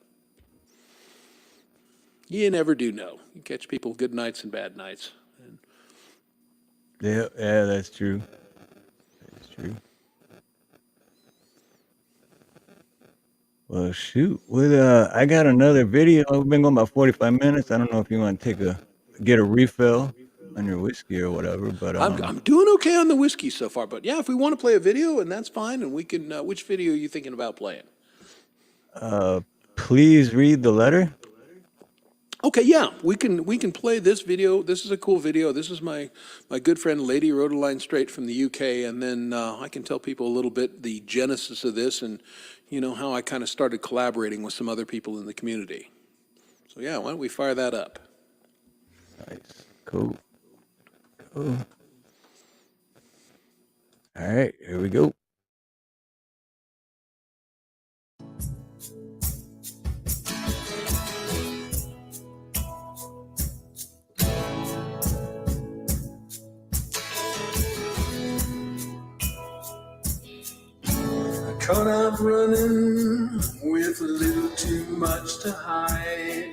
you never do know. You catch people good nights and bad nights. Yeah, that's true. That's true. Well, shoot. I got another video. We've been going about 45 minutes. I don't know if you want to get a refill on your whiskey or whatever, but I'm doing okay on the whiskey so far. But yeah, if we want to play a video, and that's fine, and we can. Which video are you thinking about playing? Please read the letter. Okay, yeah, we can play this video. This is a cool video. This is my good friend Lady Rhodaline Straight from the UK, and then I can tell people a little bit the genesis of this, and how I kind of started collaborating with some other people in the community. So yeah, why don't we fire that up? Nice, cool. All right, here we go. Caught out running with a little too much to hide.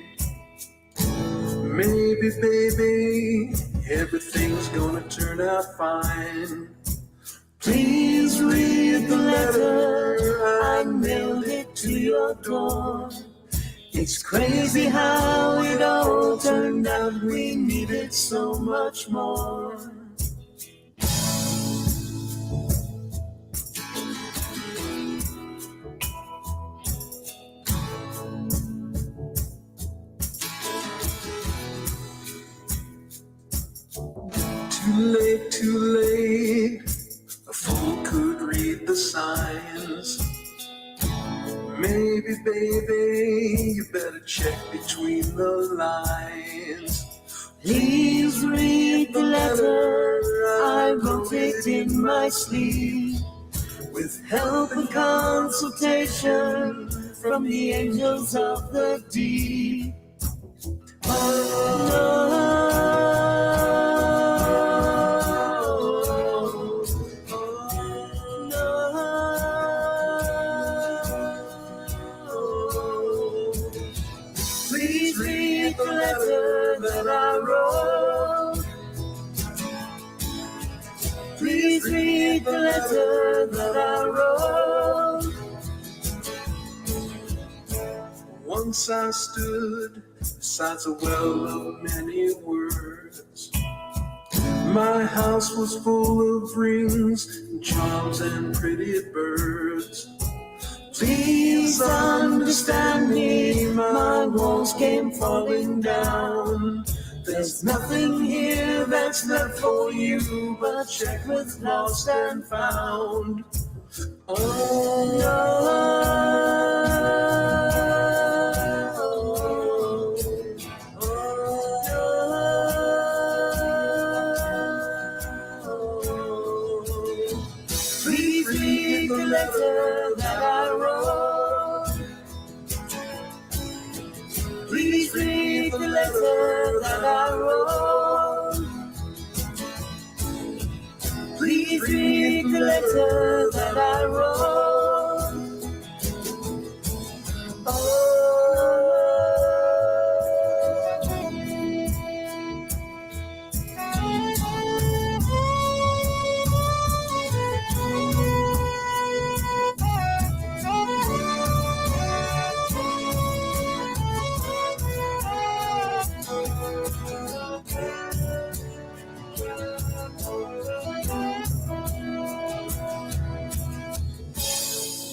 Maybe, baby, everything's gonna turn out fine. Please read the letter, I mailed it to your door. It's crazy how it all turned out, we needed so much more. Too late, a fool could read the signs. Maybe, baby, you better check between the lines. Please read the letter, I wrote it in my sleep, with help and consultation from the angels of the deep. Please read the letter that I wrote. Please read the letter that I wrote. Once I stood beside a well of many words. My house was full of rings, charms, and pretty birds. Please understand me, my walls came falling down. There's nothing here that's left for you but check with lost and found. Oh, please read the letter that I wrote. Please read the letter that I wrote. Please read the letter that I wrote.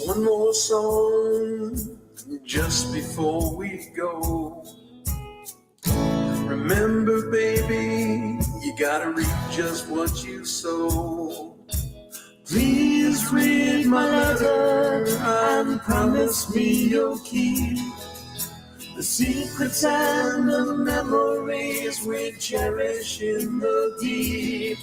One more song just before we go. Remember, baby, you gotta reap just what you sow. Please read my letter and promise me you'll keep the secrets and the memories we cherish in the deep.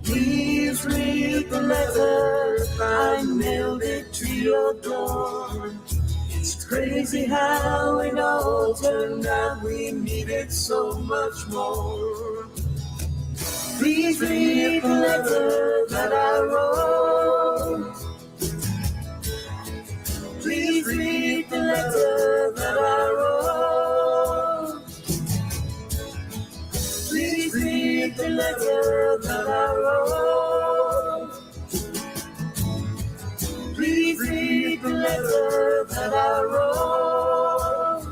Please read the letter, I mailed it to your door. It's crazy how it all turned out, we needed so much more. Please read the letter that I wrote. Please read the letter that I wrote. Please read the letter that I wrote. Please read the letter that I wrote.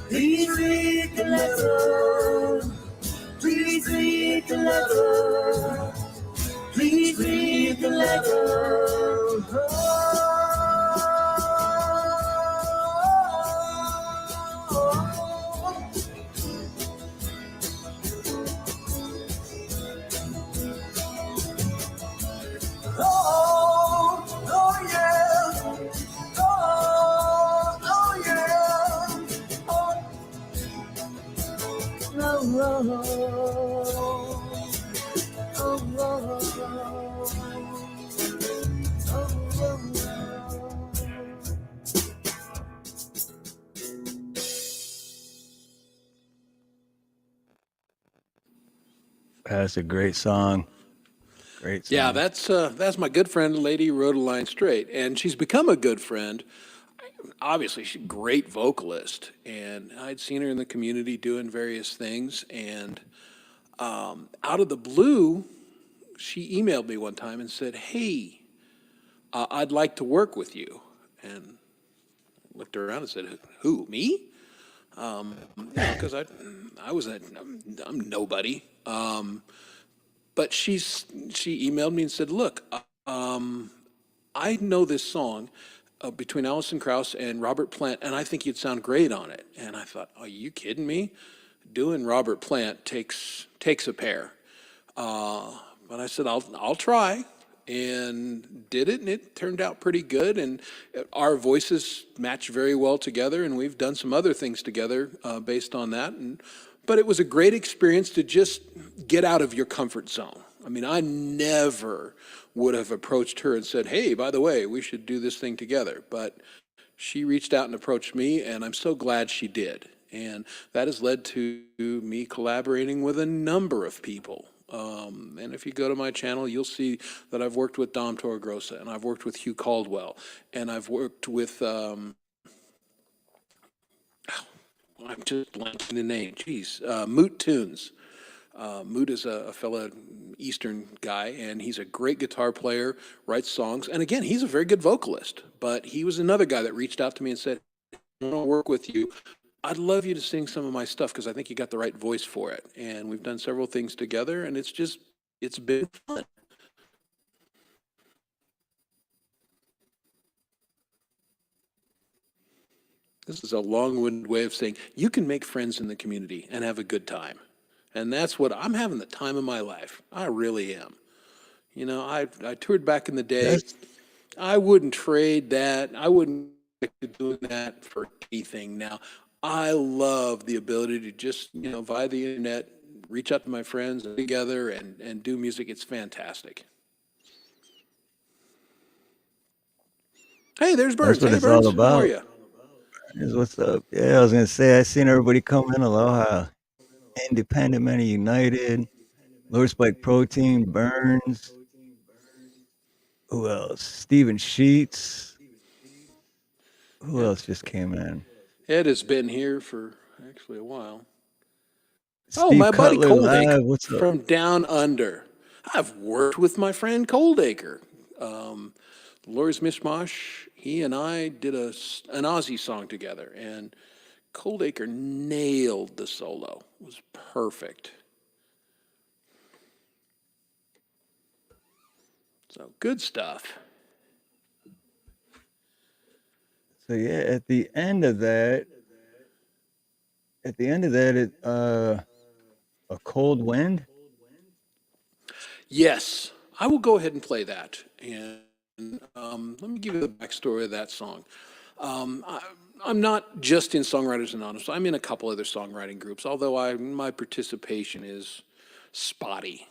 Please read the letter. Please read the letter. Please read the letter. That's a great song. Great song. Yeah, that's my good friend, Lady Rhoda Line Straight, and she's become a good friend. Obviously, she's a great vocalist, and I'd seen her in the community doing various things, and out of the blue, she emailed me one time and said, "Hey, I'd like to work with you." And looked around and said, "Who, me?" Because I'm nobody. But she emailed me and said, "Look, I know this song between Alison Krauss and Robert Plant, and I think you'd sound great on it." And I thought, "Are you kidding me? Doing Robert Plant takes a pair." But I said, "I'll try," and did it, and it turned out pretty good. And our voices match very well together, and we've done some other things together based on that. But it was a great experience to just get out of your comfort zone. I mean, I never would have approached her and said, "Hey, by the way, we should do this thing together." But she reached out and approached me, and I'm so glad she did. And that has led to me collaborating with a number of people. And if you go to my channel, you'll see that I've worked with Dom Torregrossa, and I've worked with Hugh Caldwell, and I've worked with, I'm just blanking the name, geez, Moot Tunes. Moot is a fellow Eastern guy, and he's a great guitar player, writes songs, and again, he's a very good vocalist. But he was another guy that reached out to me and said, I want to work with you. I'd love you to sing some of my stuff because I think you got the right voice for it. And we've done several things together, and it's been fun. This is a long-winded way of saying you can make friends in the community and have a good time. And that's what I'm having, the time of my life. I really am. You know, I toured back in the day. That's I wouldn't trade that. I wouldn't be doing that for anything now. I love the ability to just, via the internet, reach out to my friends together and do music. It's fantastic. Hey, there's Burns. what Hey, it's all Burns, how are about. you? Is what's up? Yeah, I was gonna say I seen everybody come in. Aloha, Independent Men United, Lord Spike Protein, Burns. Who else? Steven Sheets. Who Yeah. else just came in? Ed has been here for actually a while. Oh, Steve my buddy Cutler Coldacre live. What's up? from Down Under. I've worked with my friend Coldacre. Lori's Mishmash, he and I did an Aussie song together, and Coldacre nailed the solo. It was perfect. So good stuff. So yeah, at the end of that, a cold wind. Yes, I will go ahead and play that. And let me give you the backstory of that song. I'm not just in Songwriters Anonymous. I'm in a couple other songwriting groups, although my participation is spotty.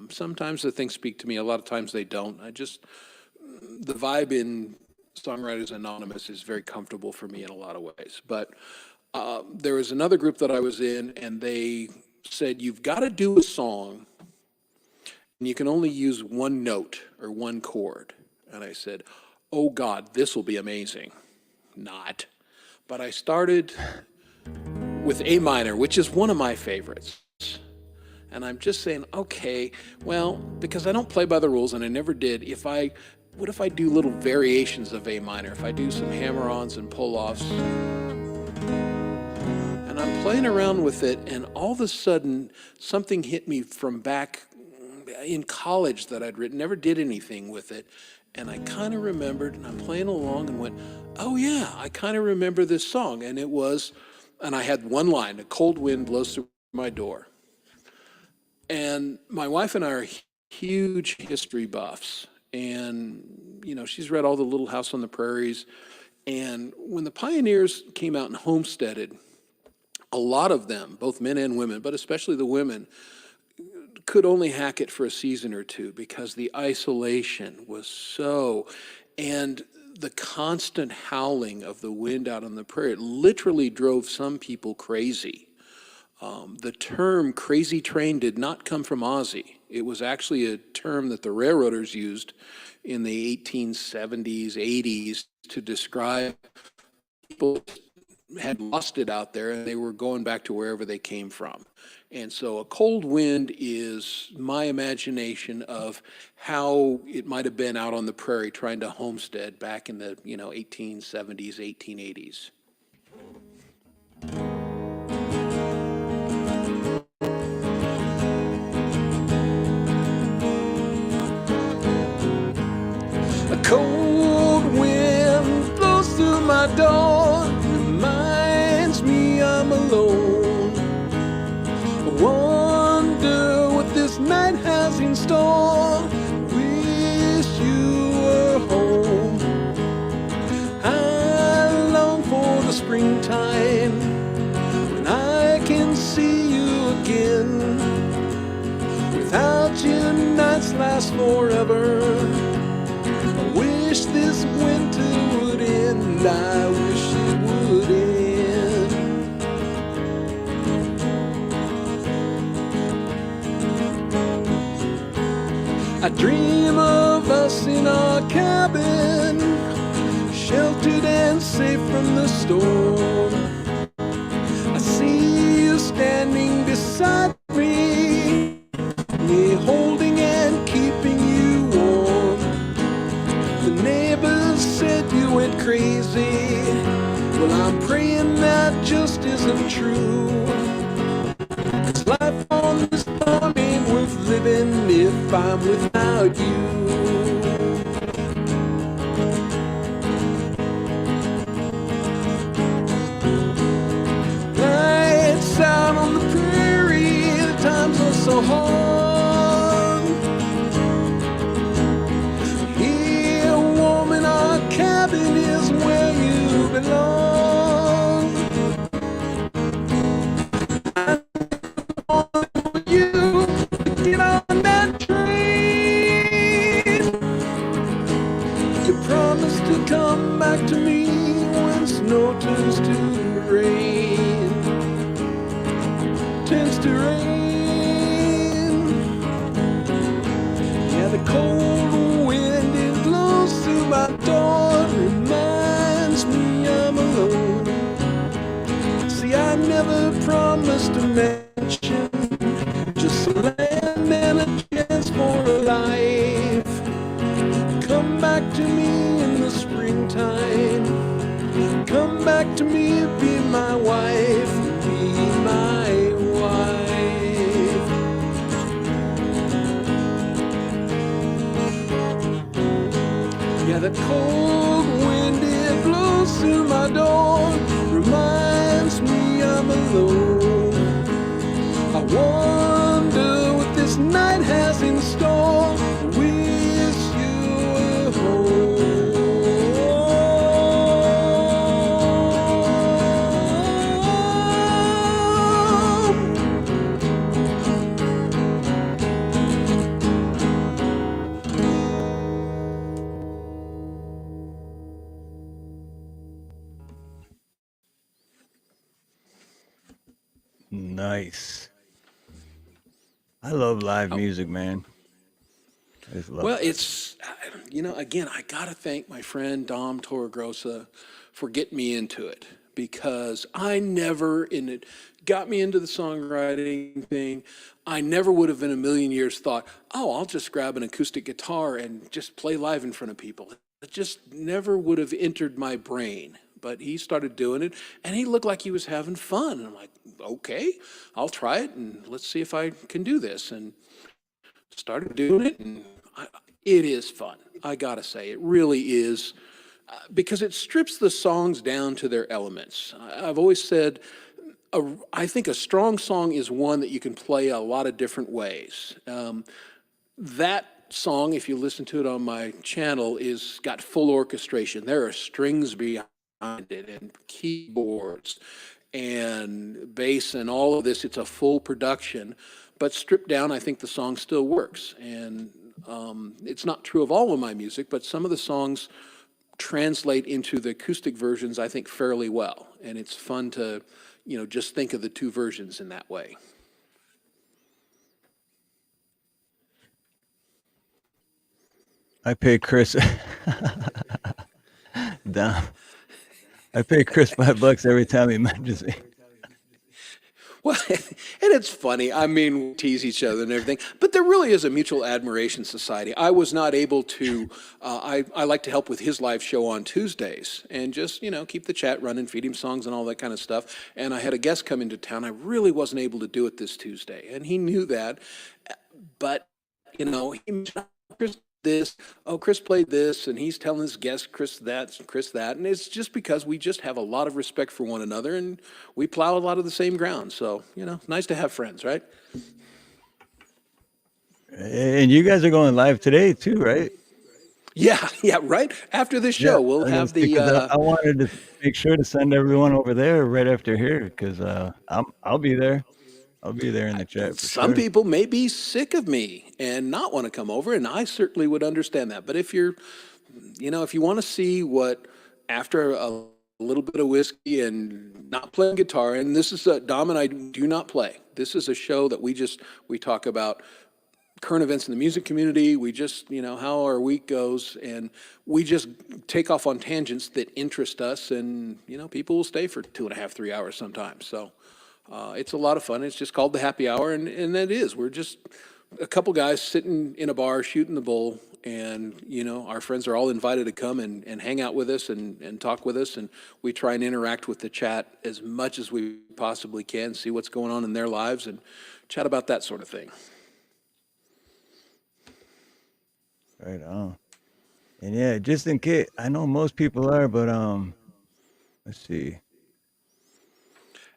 Sometimes the things speak to me. A lot of times they don't. The vibe in Songwriters Anonymous is very comfortable for me in a lot of ways. But there was another group that I was in, and they said, you've got to do a song, and you can only use one note or one chord. And I said, oh God, this will be amazing. Not. But I started with A minor, which is one of my favorites. And I'm just saying, okay, well, because I don't play by the rules, and I never did, what if I do little variations of A minor? If I do some hammer-ons and pull-offs, and I'm playing around with it, and all of a sudden, something hit me from back in college that I'd written, never did anything with it, and I kind of remembered, and I'm playing along and went, oh yeah, I kind of remember this song, and I had one line, a cold wind blows through my door. And my wife and I are huge history buffs, and she's read all the Little House on the Prairies, and when the pioneers came out and homesteaded, a lot of them, both men and women, but especially the women, could only hack it for a season or two because the isolation was so, and the constant howling of the wind out on the prairie, it literally drove some people crazy. The term crazy train did not come from Ozzy. It was actually a term that the railroaders used in the 1870s, 80s to describe people had lost it out there and they were going back to wherever they came from. And so a cold wind is my imagination of how it might have been out on the prairie trying to homestead back in the 1870s, 1880s. A cold wind blows through my door, reminds me I'm alone. I wonder what this night has in store. Wish you were home. I long for the springtime when I can see you again. Without you, nights last forever. Wish this winter would end and I wish it would end. I dream of us in our cabin, sheltered and safe from the storm. I see you standing beside me holding and keeping you warm. The neighbors said you went crazy. Well, I'm praying that just isn't true. 'Cause life on this farm ain't worth living if I'm without you. Nights out on the prairie, the times are so hard. Here, warm in our cabin is where you belong. I want you to get on that train. You promised to come back to me when snow turns to rain. Turns to rain. Yeah, the cold wind it blows through my door, reminds me I'm alone. See, I never promised a mansion, just land and a chance for a life. Come back to me in the springtime. Come back to me, be my wife, be my wife. Yeah, the cold wind it blows through my door, reminds me I'm alone. I wonder what this night has in store. Wish you were home. Nice. I love live music, man. I just love Well, it. it's, again, I got to thank my friend Dom Torregrossa for getting me into it because I never, in it, got me into the songwriting thing. I never would have in a million years thought, oh, I'll just grab an acoustic guitar and just play live in front of people. It just never would have entered my brain. But he started doing it, and he looked like he was having fun. And I'm like, okay, I'll try it, and let's see if I can do this. And started doing it, and it is fun. I gotta say, it really is, because it strips the songs down to their elements. I've always said, I think a strong song is one that you can play a lot of different ways. That song, if you listen to it on my channel, is got full orchestration. There are strings behind it and keyboards and bass and all of this. It's a full production, but stripped down, I think the song still works. And it's not true of all of my music, but some of the songs translate into the acoustic versions, I think, fairly well. And it's fun to, just think of the two versions in that way. I pay Chris down. I pay Chris $5 every time he mentions me. Well, and it's funny. I mean, we tease each other and everything, but there really is a mutual admiration society. I was not able to, I like to help with his live show on Tuesdays and just, keep the chat running, feed him songs and all that kind of stuff. And I had a guest come into town. I really wasn't able to do it this Tuesday. And he knew that. But, he mentioned, Chris this, oh, Chris played this, and he's telling his guest, Chris that. And it's just because we just have a lot of respect for one another and we plow a lot of the same ground. So, nice to have friends, right? And you guys are going live today too, right? Yeah, right. After this Yeah, show, we'll have the. I wanted to make sure to send everyone over there right after here because I'll be there. I'll be there in the chat for Some sure. people may be sick of me and not want to come over, and I certainly would understand that. But if you're, if you want to see what after a little bit of whiskey and not playing guitar, and this is Dom and I do not play. This is a show that we talk about current events in the music community. We just, how our week goes, and we just take off on tangents that interest us, and, people will stay for 2.5, 3 hours sometimes. So it's a lot of fun. It's just called the happy hour, and that is. We're just a couple guys sitting in a bar shooting the bull, and, our friends are all invited to come and hang out with us and talk with us, and we try and interact with the chat as much as we possibly can, see what's going on in their lives, and chat about that sort of thing. Right on. And yeah, just in case, I know most people are, but let's see.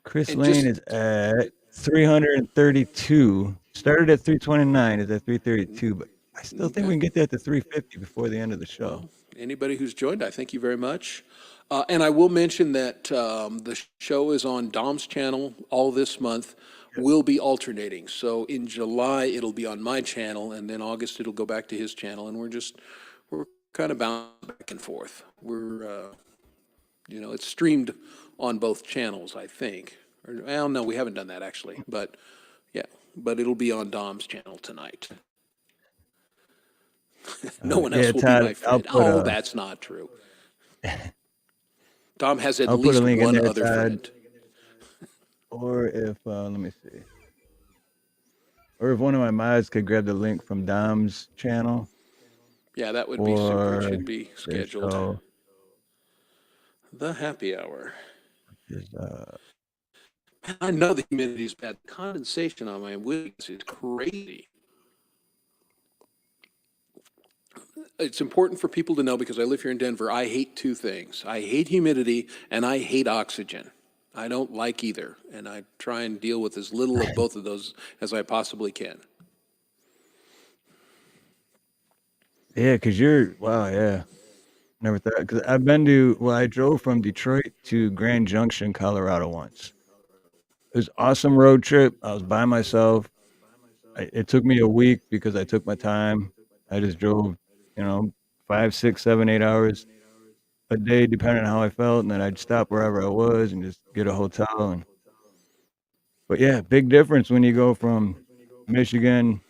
Chris And Lane just, is at 332. Started at 329, is at 332, but I still think we okay. can get that to 350 before the end of the show. Well, anybody who's joined, I thank you very much. And I will mention that the show is on Dom's channel all this month. We'll be alternating. So in July, it'll be on my channel, and then August, it'll go back to his channel, and we're kind of bouncing back and forth. It's streamed on both channels, I think. Well, no, we haven't done that actually, but yeah, but it'll be on Dom's channel tonight. No one else Yeah, will be Todd, my friend. That's not true. Dom has at I'll put a least link in one there, other Todd. friend. Or if, let me see. Or if one of my mods could grab the link from Dom's channel Yeah, that would be super. It or should be this scheduled. show The happy hour. is, I know the humidity is bad. Condensation on my wigs is crazy. It's important for people to know, because I live here in Denver, I hate two things. I hate humidity and I hate oxygen. I don't like either, and I try and deal with as little of both of those as I possibly can. yeah, because wow, yeah. Never thought, because I drove from Detroit to Grand Junction, Colorado once. It was an awesome road trip. I was by myself. It took me a week because I took my time. I just drove, 5, 6, 7, 8 hours a day, depending on how I felt, and then I'd stop wherever I was and just get a hotel. But yeah, big difference when you go from Michigan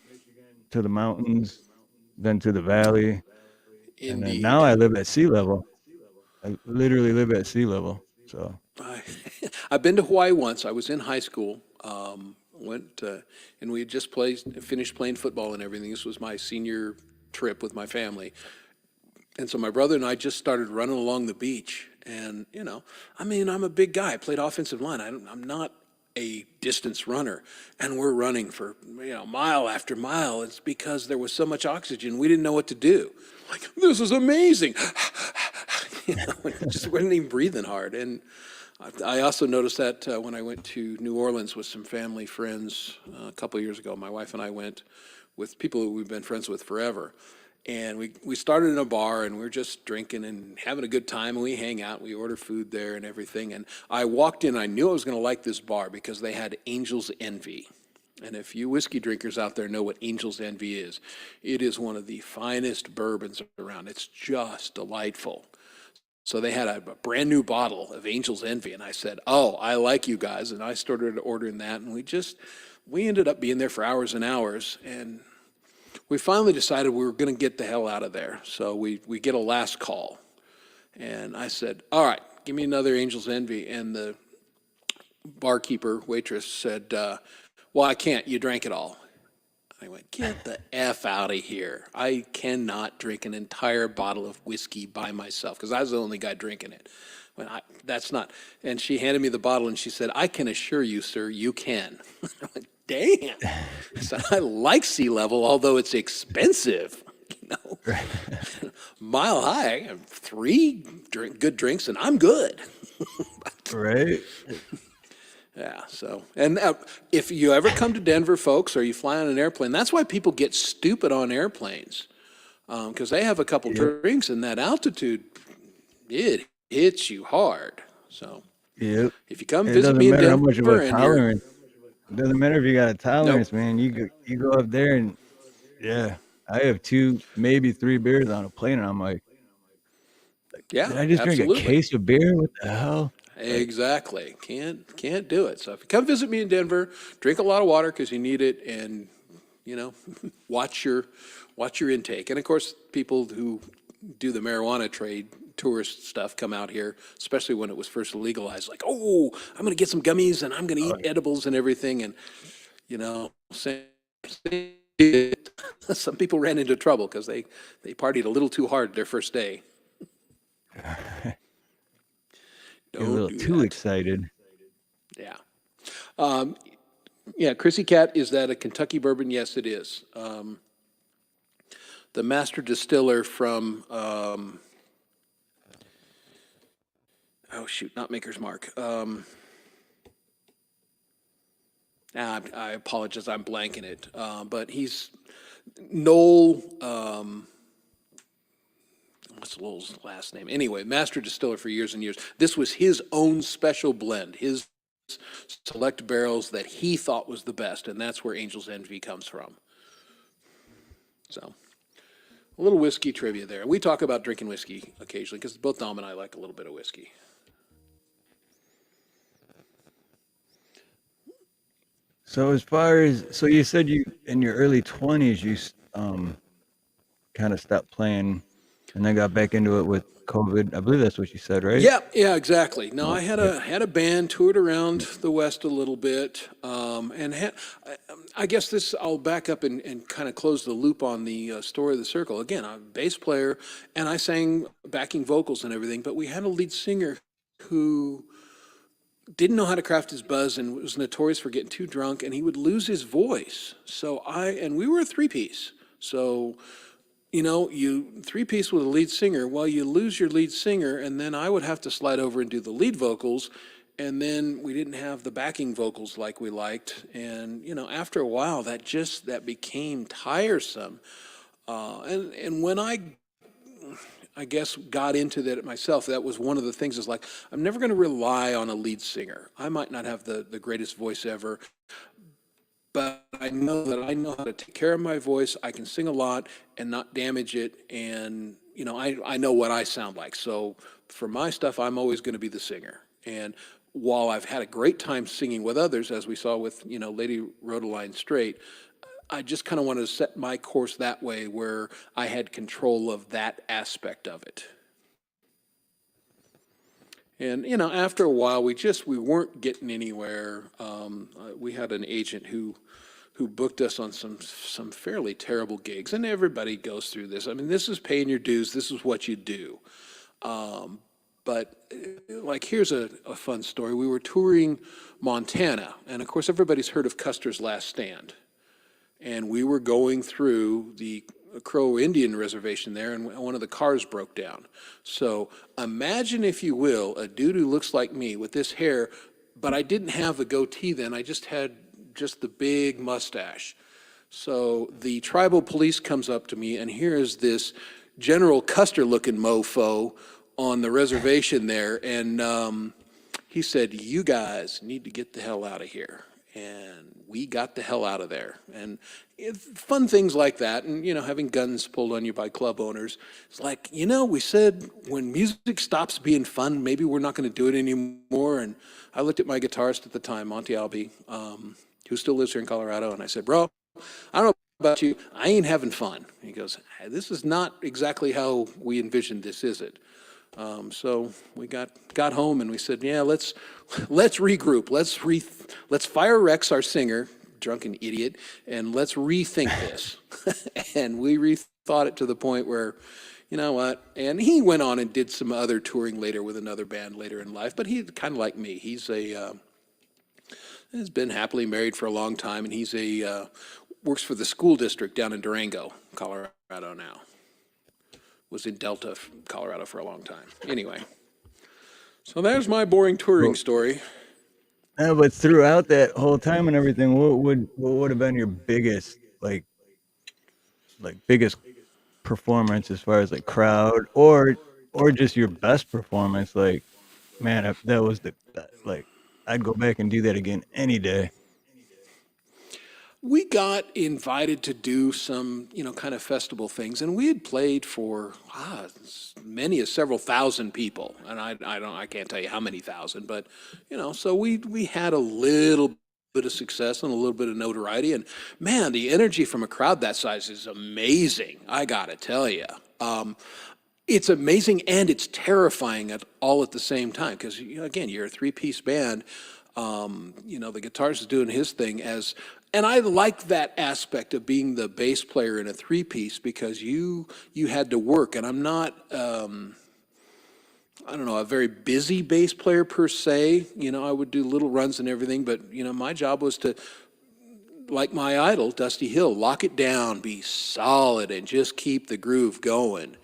to the mountains, then to the valley, and then now Indeed. I live at sea level. I literally live at sea level. So I've been to Hawaii once. I was in high school. Went and we had just finished playing football and everything. This was my senior trip with my family, and so my brother and I just started running along the beach. And I'm a big guy. I played offensive line. I'm not a distance runner, and we're running for mile after mile. It's because there was so much oxygen, we didn't know what to do. Like, this is amazing. Just wasn't even breathing hard. And I also noticed that when I went to New Orleans with some family friends a couple of years ago. My wife and I went with people who we've been friends with forever. And we started in a bar, and we were just drinking and having a good time, and we hang out, we order food there and everything. And I walked in, I knew I was going to like this bar because they had Angel's Envy. And if you whiskey drinkers out there know what Angel's Envy is, it is one of the finest bourbons around. It's just delightful. So they had a brand new bottle of Angel's Envy, and I said, "Oh, I like you guys," and I started ordering that, and we ended up being there for hours and hours, and we finally decided we were going to get the hell out of there. So we get a last call, and I said, "All right, give me another Angel's Envy," and the barkeeper waitress said, "Well, I can't. You drank it all." I went, "Get the F out of here. I cannot drink an entire bottle of whiskey by myself," because I was the only guy drinking it. That's not. And she handed me the bottle and she said, "I can assure you, sir, you can." I went, "Damn." I said, "I like Sea Level, although it's expensive." You know, Mile High, I have three good drinks and I'm good. right. Yeah, so, and if you ever come to Denver, folks, or you fly on an airplane, that's why people get stupid on airplanes, because they have a couple Yep. drinks, and that altitude, it hits you hard. So Yep. if you come It visit doesn't me in matter how much of a Denver and you're, tolerance. It doesn't matter if you got a tolerance, nope, man. You go up there and yeah, I have 2, maybe 3 beers on a plane, and I'm like Yeah, Did I just drink a absolutely. case of beer? What the hell? Like, Exactly. Can't do it. So if you come visit me in Denver, drink a lot of water because you need it, and you know, watch your watch your intake. And of course, people who do the marijuana trade, tourist stuff, come out here, especially when it was first legalized. Like, oh, I'm going to get some gummies and I'm going to oh, eat edibles and everything. And some people ran into trouble because they partied a little too hard their first day. get a Don't little do too that. excited. Yeah. Yeah, Chrissy Cat, is that a Kentucky bourbon? Yes, it is. The master distiller from, oh shoot, not Maker's Mark. I apologize, I'm blanking it. But he's Noel, what's Lowell's last name? Anyway, master distiller for years and years. This was his own special blend, his select barrels that he thought was the best, and that's where Angel's Envy comes from. So, a little whiskey trivia there. We talk about drinking whiskey occasionally because both Dom and I like a little bit of whiskey. So as far as so you said you in your early 20s you kind of stopped playing and then got back into it with COVID. I believe that's what you said, right? Yeah, yeah, exactly. No, I had Yeah. a band, toured around the West a little bit, and I guess this I'll back up and kind of close the loop on the story of the circle. Again, I'm a bass player, and I sang backing vocals and everything, but we had a lead singer who didn't know how to craft his buzz and was notorious for getting too drunk, and he would lose his voice. And we were a three piece, so you three piece with a lead singer. Well, you lose your lead singer, and then I would have to slide over and do the lead vocals, and then we didn't have the backing vocals like we liked. And after a while, that became tiresome. And when I guess got into that myself, that was one of the things. Is like, I'm never going to rely on a lead singer. I might not have the greatest voice ever, but I know that I know how to take care of my voice. I can sing a lot and not damage it. And, I know what I sound like. So for my stuff, I'm always going to be the singer. And while I've had a great time singing with others, as we saw with, Lady Rode a Line Straight, I just kind of wanted to set my course that way where I had control of that aspect of it. And after a while, we weren't getting anywhere. We had an agent who booked us on some fairly terrible gigs, and everybody goes through this. I mean, this is paying your dues. This is what you do. But like, here's a fun story. We were touring Montana, and of course, everybody's heard of Custer's Last Stand. And we were going through the Crow Indian reservation there, and one of the cars broke down. So imagine, if you will, a dude who looks like me with this hair, but I didn't have the goatee then. I just had just the big mustache. So the tribal police comes up to me, and here is this General Custer-looking mofo on the reservation there, and he said, "You guys need to get the hell out of here." And we got the hell out of there. And fun things like that, and having guns pulled on you by club owners. It's like, we said when music stops being fun, maybe we're not going to do it anymore. And I looked at my guitarist at the time, Monty Albee, who still lives here in Colorado, and I said, "Bro, I don't know about you, I ain't having fun." He goes, "Hey, this is not exactly how we envisioned this, is it?" So we got home and we said, "Yeah, let's regroup. Let's fire Rex, our singer, drunken idiot, and let's rethink this." And we rethought it to the point where, you know what? And he went on and did some other touring later with another band later in life. But he's kind of like me. Has been happily married for a long time, and he's works for the school district down in Durango, Colorado now. Was in Delta, Colorado for a long time. Anyway, so there's my boring touring Well, story. no, but throughout that whole time and everything, what would have been your biggest biggest performance as far as like crowd or just your best performance? Like, man, that was like I'd go back and do that again any day. We got invited to do some, kind of festival things, and we had played for as many as several thousand people, and I can't tell you how many thousand, but so we had a little bit of success and a little bit of notoriety, and man, the energy from a crowd that size is amazing. I gotta tell you. It's amazing and it's terrifying all at the same time because again, you're a three-piece band. The guitarist is doing his thing and I like that aspect of being the bass player in a three-piece because you had to work, and I'm not I don't know, a very busy bass player per se. I would do little runs and everything, but my job was to, like my idol, Dusty Hill, lock it down, be solid, and just keep the groove going.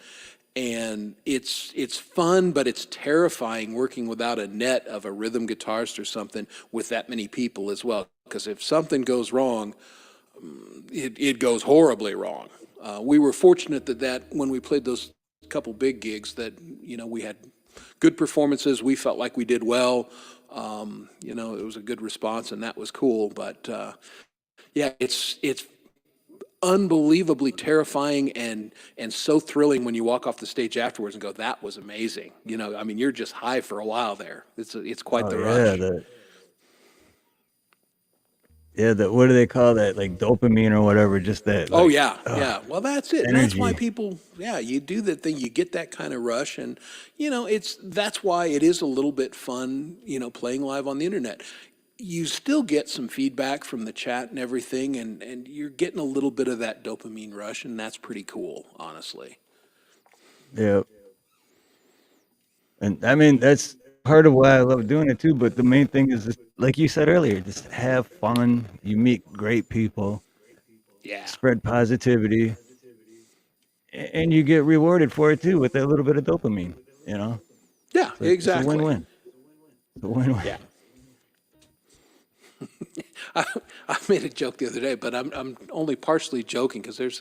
And it's fun, but it's terrifying working without a net of a rhythm guitarist or something with that many people as well. Because if something goes wrong, it goes horribly wrong. We were fortunate that when we played those couple big gigs that we had good performances. We felt like we did well. It was a good response, and that was cool. But yeah, it's unbelievably terrifying and so thrilling when you walk off the stage afterwards and go, "That was amazing." I mean, you're just high for a while there. It's quite Oh the yeah, rush. the what do they call that? Like dopamine or whatever. Just that Oh like yeah, yeah. Well, that's it, and that's why energy. people, yeah, you do that thing. You get that kind of rush, and that's why it is a little bit fun, playing live on the internet. You still get some feedback from the chat and everything, and you're getting a little bit of that dopamine rush, and that's pretty cool, honestly. Yeah, and I mean that's part of why I love doing it too. But the main thing is, just, like you said earlier, just have fun. You meet great people, Yeah, spread positivity, and you get rewarded for it too with that little bit of dopamine. You know, yeah, it's a exactly. win-win. It's a win-win. Yeah. I, I made a joke the other day, but I'm only partially joking because there's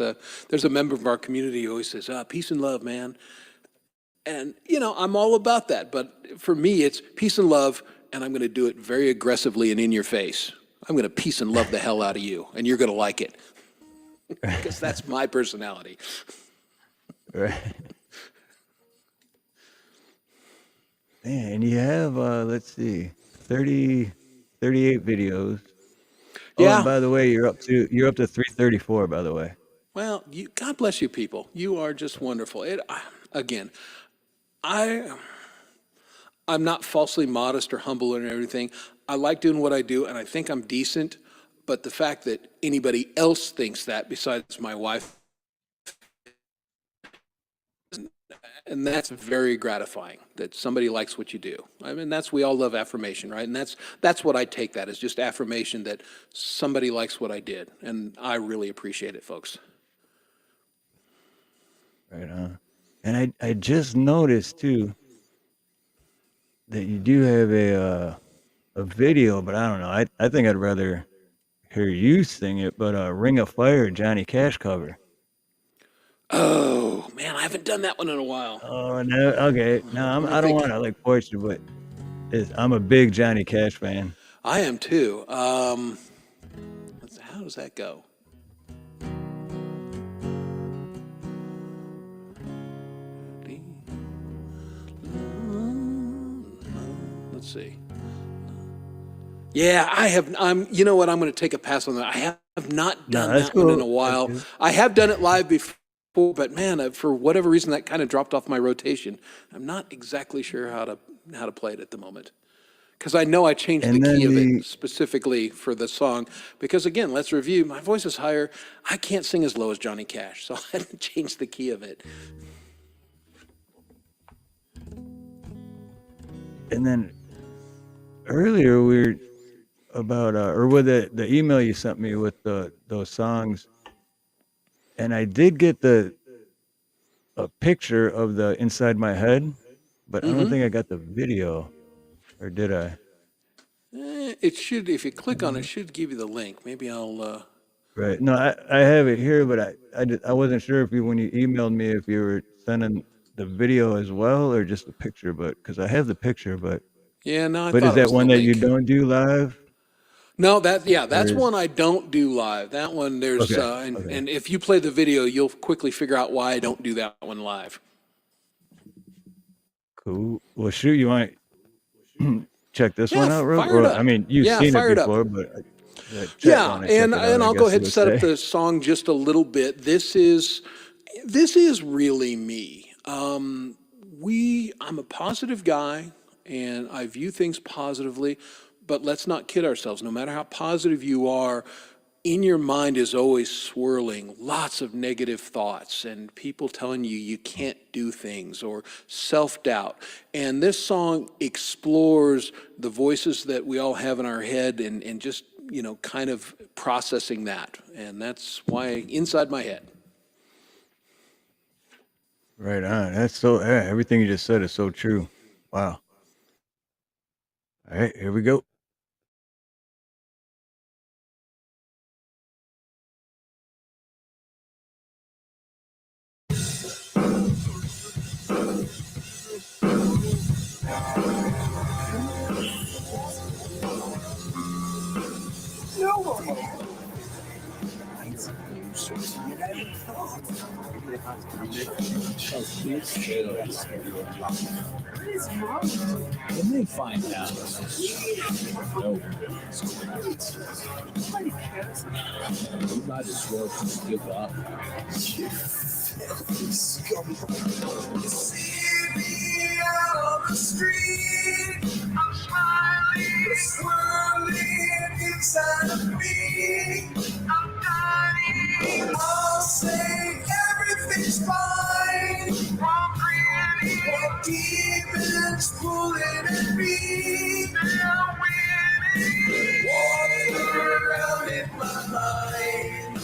a member of our community who always says, "Peace and love, man." And, I'm all about that. But for me, it's peace and love, and I'm going to do it very aggressively and in your face. I'm going to peace and love the hell out of you, and you're going to like it because that's my personality. Right. Man, and you have let's see, 30, 38 videos. Oh, and Yeah. by the way, you're up to 334, by the way. Well, God bless you people. You are just wonderful. Again, I I'm not falsely modest or humble or everything. I like doing what I do, and I think I'm decent. But the fact that anybody else thinks that besides my wife, and that's very gratifying that somebody likes what you do. I mean, we all love affirmation, right? And that's what I take that as, just affirmation that somebody likes what I did, and I really appreciate it, folks. Right on. And I just noticed too that you do have a video, but I don't know. I think I'd rather hear you sing it, but Ring of Fire, Johnny Cash cover. Oh man, I haven't done that one in a while. Oh no, okay. No, Let me I don't think. want to like force you, but I'm a big Johnny Cash fan. I am too. How does that go? Let's see. Yeah, I have. You know what? I'm going to take a pass on that. I have not No, done that's that one in cool. a That's while. good. I have done it live before, but man, for whatever reason, that kind of dropped off my rotation. I'm not exactly sure how to play it at the moment because I know I changed the And key then of it the specifically for the song. Because again, let's review. My voice is higher. I can't sing as low as Johnny Cash, so I had to change the key of it. and then earlier we were about or with the email you sent me with those songs, and I did get the a picture of the inside my head, but I don't think I got the video, or did I? It should, if you click on it, Uh, should give you the link. Maybe I'll. Right. No, I have it here, but I wasn't sure if when you emailed me if you were sending the video as well or just the picture, but because I have the picture, Yeah, no, I but is thought it that was the one that you link. don't do live? No, Or that's is one I don't do live. That one, there's, okay, and, okay, and if you play the video, you'll quickly figure out why I don't do that one live. cool. Well, shoot, you want check this Yeah, one out, real? fire it Well, I up. mean, you've Yeah, seen it fire it up. before, but chat Yeah, want to check and it out, and I I'll go guess ahead you and would set up say. the song just a little bit. This is really me. I'm a positive guy, and I view things positively. But let's not kid ourselves. No matter how positive you are, in your mind is always swirling lots of negative thoughts and people telling you you can't do things or self-doubt. And this song explores the voices that we all have in our head and just, kind of processing that. And that's why Inside My Head. Right on. That's so. Yeah, everything you just said is so true. Wow. All right, here we go. When they find out, no, you might as well just give up. You see me out on the street, I'm smiling, swirling inside of me. I'm dying. I'll say everything's fine. I'm breathing. What demons pulling at me? They're winning. Walking around in my mind.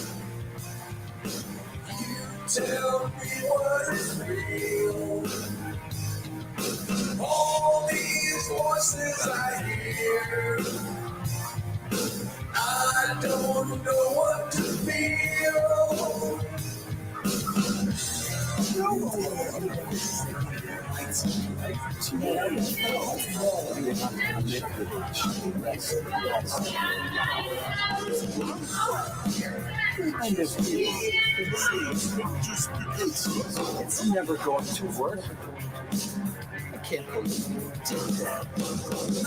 Tell me what is real. All these voices I hear, I don't know what to feel. It's never going to work. I can't believe you did that.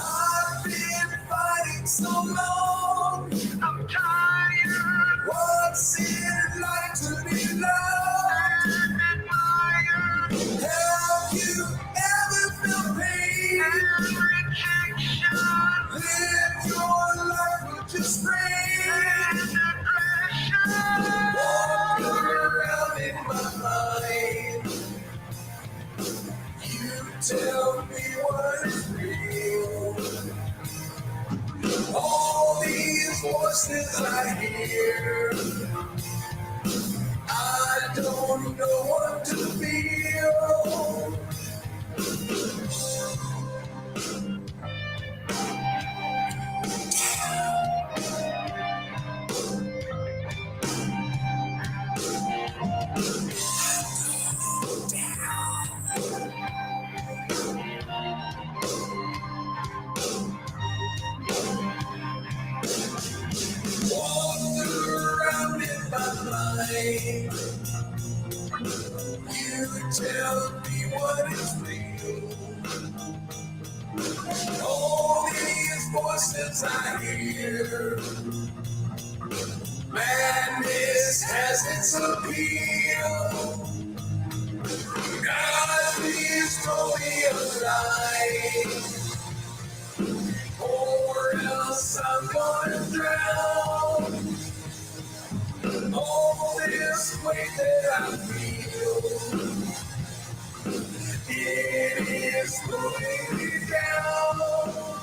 I've been fighting so long. I'm tired. What's it like to be loved and admired? Have you ever felt pain and rejection? Live your life with just rain and depression. Walking around in my mind. You tell me what is real. All these voices I hear, I don't know what to feel. Walking around in my mind, you tell me what is real. All these voices I hear, madness has its appeal. God, please throw me a light, or else I'm gonna drown. All this weight that I feel, it is pulling me down.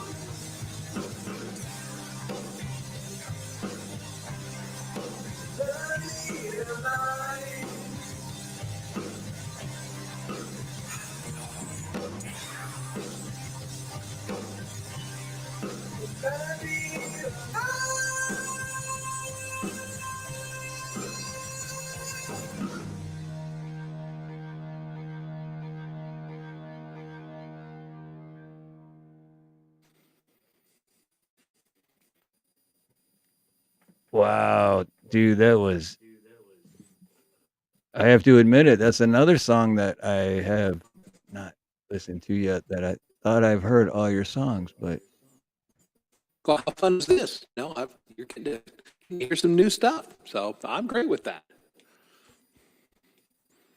Burning alive. Burning alive. Wow, dude, that was. I have to admit it. That's another song that I have not listened to yet. That I thought I've heard all your songs, but Well, how fun is this? You're getting to hear some new stuff. So I'm great with that.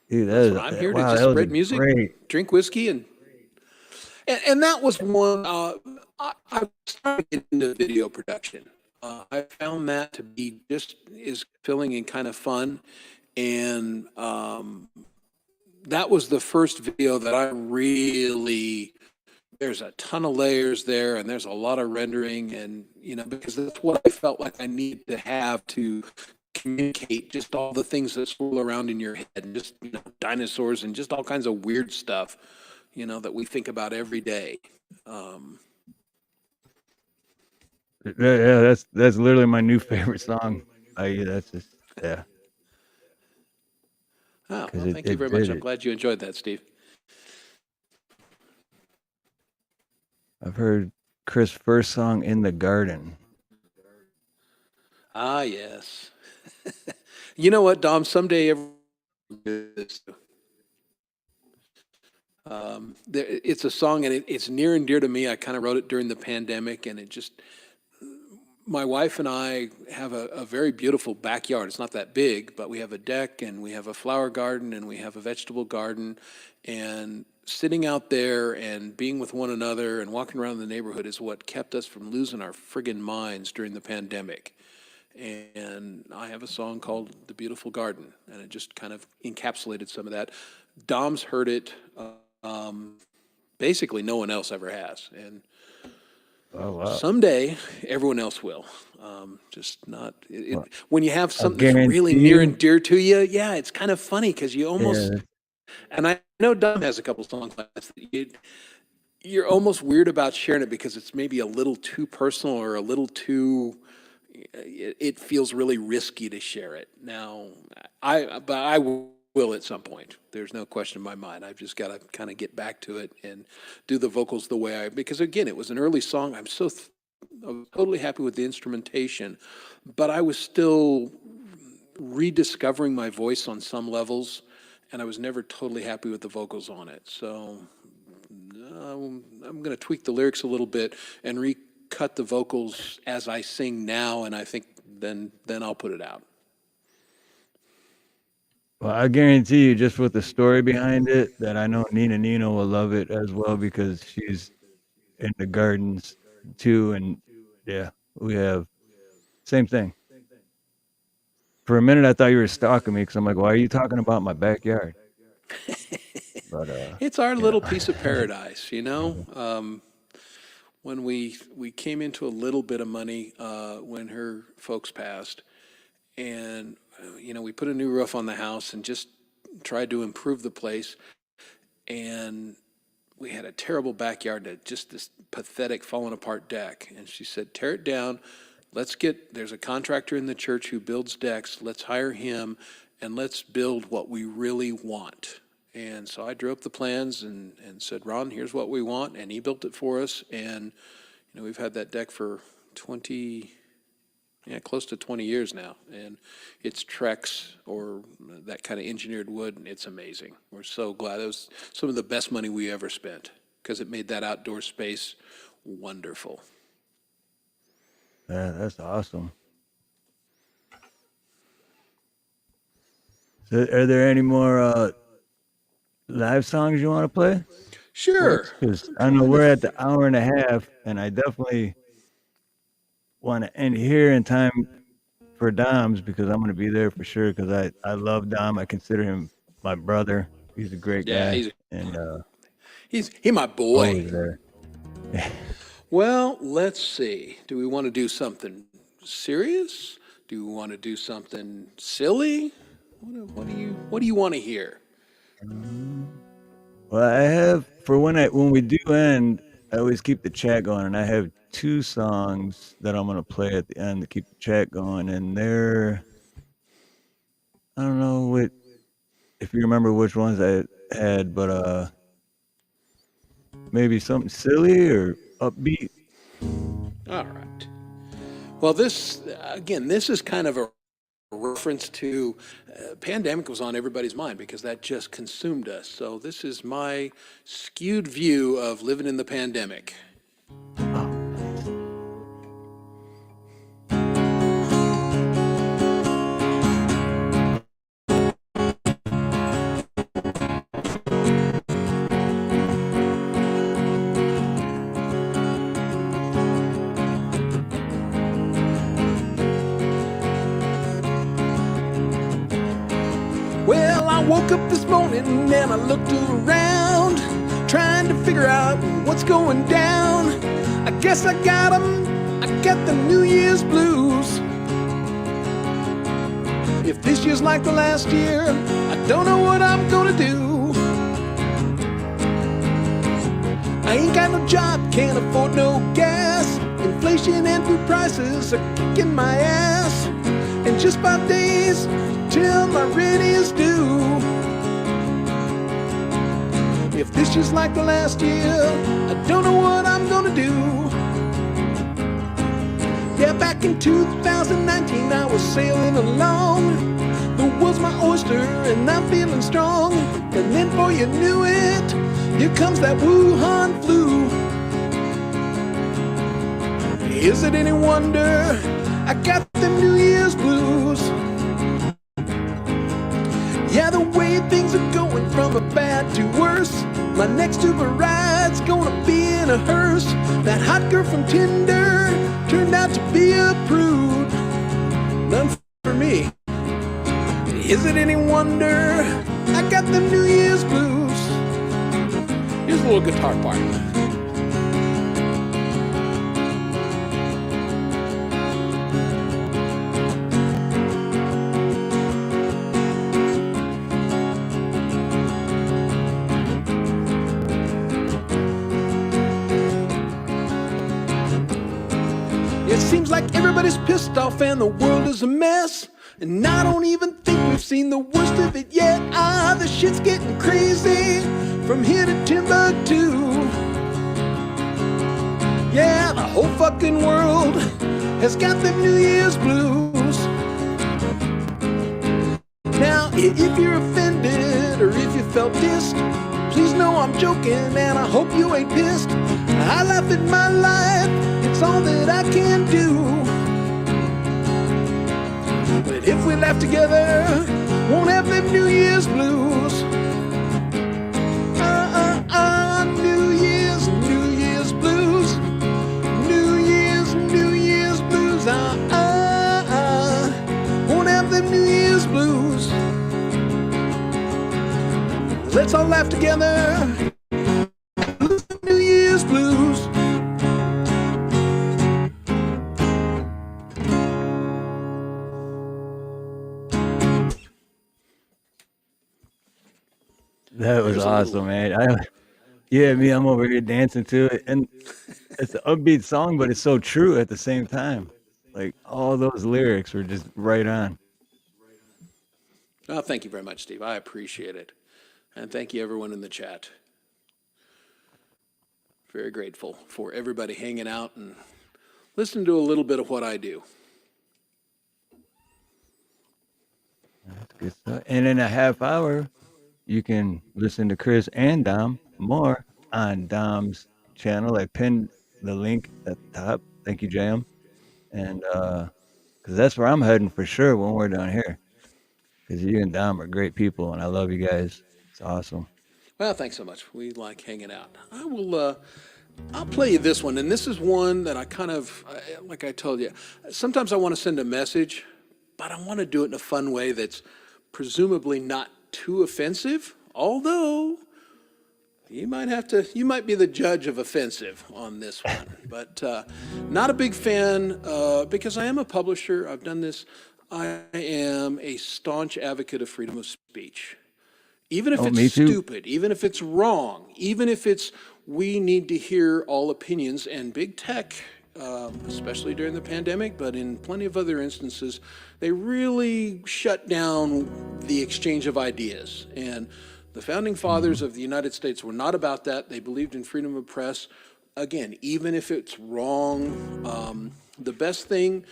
dude, That's what I'm here to wow, just that was a spread music, great. drink whiskey, and that was one. I started to get into video production. I found that to be just as filling and kind of fun, and that was the first video that I really. There's a ton of layers there, and there's a lot of rendering, and because that's what I felt like I needed to have to communicate just all the things that swirl around in your head, and just dinosaurs and just all kinds of weird stuff, that we think about every day. Um, Yeah, that's literally my new favorite song. That's just yeah, oh, because well, thank you it very much. did I'm it. glad you enjoyed that, Steve. I've heard Chris' first song "In the Garden." Ah, yes. You know what, Dom? Someday, it's a song, and it's near and dear to me. I kind of wrote it during the pandemic, and my wife and I have a very beautiful backyard. It's not that big, but we have a deck, and we have a flower garden, and we have a vegetable garden. And sitting out there and being with one another and walking around the neighborhood is what kept us from losing our friggin' minds during the pandemic. And I have a song called "The Beautiful Garden," and it just kind of encapsulated some of that. Dom's heard it. Um, Basically, no one else ever has, and Oh wow! someday everyone else will. Just not Well, when you have I'll something that's really guarantee near you. and dear to you. Yeah, it's kind of funny because you almost, Yeah, and I know Dom has a couple songs like this that you're almost weird about sharing it because it's maybe a little too personal or a little too. It feels really risky to share it. Now, but I will at some point. There's no question in my mind. I've just got to kind of get back to it and do the vocals the way because again, it was an early song. I was totally happy with the instrumentation, but I was still rediscovering my voice on some levels, and I was never totally happy with the vocals on it. So I'm going to tweak the lyrics a little bit and recut the vocals as I sing now, and I think then I'll put it out. well, I guarantee you, just with the story behind it, that I know Nina Nino will love it as well because she's in the gardens too, and yeah, we have same thing. For a minute, I thought you were stalking me because I'm like, why are you talking about my backyard? But It's our you know, little piece of paradise. When we came into a little bit of money when her folks passed, and we put a new roof on the house and just tried to improve the place, and we had a terrible backyard, just this pathetic falling apart deck. And she said, tear it down. There's a contractor in the church who builds decks. Let's hire him and let's build what we really want. And so I drew up the plans and said, Ron, here's what we want. And he built it for us. And, we've had that deck for 20, yeah, close to 20 years now. And it's Trex or that kind of engineered wood, and it's amazing. We're so glad. It was some of the best money we ever spent because it made that outdoor space wonderful. yeah, that's awesome. So are there any more live songs you want to play for Sure. us? Because I'm I know trying to we're at the think. hour and a half, and I definitely want to end here in time for Dom's because I'm going to be there for sure because I love Dom. I consider him my brother. He's a great Yeah, guy and he my boy. always there. Well, let's see. Do we want to do something serious? Do we want to do something silly? What do you want to hear? Well, I have for when we do end, I always keep the chat going, and I have two songs that I'm gonna play at the end to keep the chat going, and they're I don't know if you remember which ones I had, but maybe something silly or upbeat. All right. Well, this is kind of a reference to pandemic was on everybody's mind because that just consumed us. So this is my skewed view of living in the pandemic. Well, I woke up this morning and I looked around, trying to figure out what's going down. I guess I got 'em, I got the New Year's blues. If this year's like the last year, I don't know what I'm gonna do. I ain't got no job, can't afford no gas. Inflation and food prices are kicking my ass. And just 5 days till my rent is due. If this year's like the last year, I don't know what I'm gonna do. Yeah, back in 2019 I was sailing along. The world's my oyster and I'm feeling strong. And then before you knew it, here comes that Wuhan flu. Is it any wonder I got them New Year's blues? Yeah, the way things are going from a bad to worse. My next Uber ride's gonna be in a hearse. That hot girl from Tinder turned out to be a prude. None for me. Is it any wonder I got them New Year's blues? Here's a little guitar part. It seems like everybody's pissed off and the world is a mess. And I don't even think we've seen the worst of it yet. The shit's getting crazy from here to Timbuktu. Yeah, the whole fucking world has got them New Year's blues. Now, if you're offended or if you felt dissed, please know I'm joking and I hope you ain't pissed. I laugh at my life, it's all that I can do. But if we laugh together, won't have them New Year's blues. New Year's blues. New Year's blues. Won't have them New Year's blues. Let's all laugh together. New Year's blues. That was awesome, man. I'm over here dancing to it, and it's an upbeat song, but it's so true at the same time. Like all those lyrics were just right on. Oh, thank you very much, Steve. I appreciate it. And thank you, everyone in the chat. Very grateful for everybody hanging out and listening to a little bit of what I do. That's good stuff. And in a half hour, you can listen to Chris and Dom more on Dom's channel. I pinned the link at the top. Thank you, Jam. And because that's where I'm heading for sure when we're down here. Because you and Dom are great people, and I love you guys. It's awesome. Well, thanks so much. We like hanging out. I'll play you this one, and this is one that I kind of, like I told you, sometimes I want to send a message, but I want to do it in a fun way that's presumably not too offensive, although you might be the judge of offensive on this one. But not a big fan because I am a publisher. I've done this. I am a staunch advocate of freedom of speech. Even if it's stupid, even if it's wrong, even if it's we need to hear all opinions, and big tech, especially during the pandemic, but in plenty of other instances, they really shut down the exchange of ideas. And the founding fathers of the United States were not about that. They believed in freedom of press. Again, even if it's wrong, The best thing,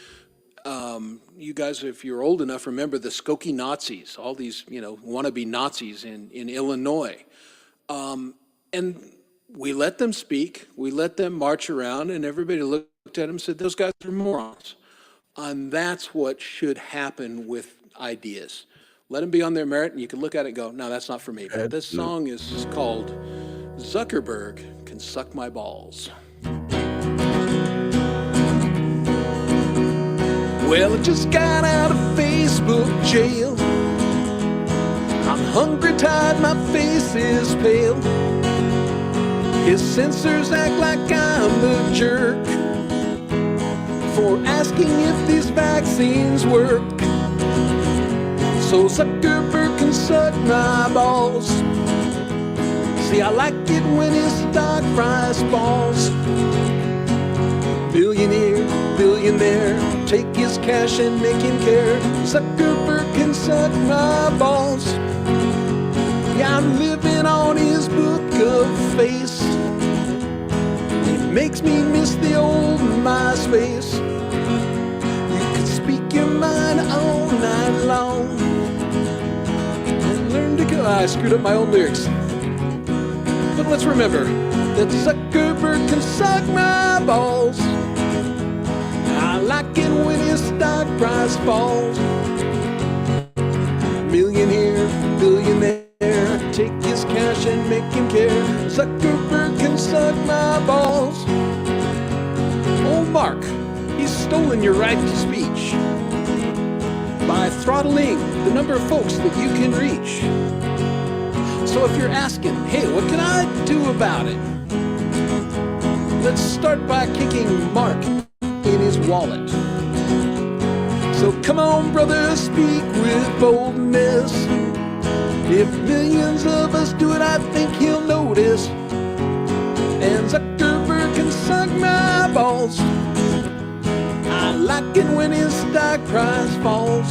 you guys, if you're old enough, remember the Skokie Nazis, all these, wannabe Nazis in Illinois. And we let them speak, we let them march around, and everybody looked at them and said, those guys are morons. And that's what should happen with ideas. Let them be on their merit, and you can look at it and go, no, that's not for me. But this Absolutely. song is called Zuckerberg Can Suck My Balls. Well, I just got out of Facebook jail. I'm hungry, tired, my face is pale. His censors act like I'm a jerk for asking if these vaccines work. So Zuckerberg can suck my balls. See, I like it when his stock price falls. Billionaire, billionaire, take his cash and make him care. Zuckerberg can suck my balls. Yeah, I'm living on his book of face. It makes me miss the old MySpace. You can speak your mind all night long and learn to go. I screwed up my own lyrics. But let's remember that Zuckerberg can suck my balls. I like it when his stock price falls. Millionaire, billionaire, take his cash and make him care. Zuckerberg can suck my balls. Oh, Mark, he's stolen your right to speech by throttling the number of folks that you can reach. So if you're asking, hey, what can I do about it? Let's start by kicking Mark in his wallet. So come on, brother, speak with boldness. If millions of us do it, I think he'll notice. And Zuckerberg can suck my balls. I like it when his stock price falls.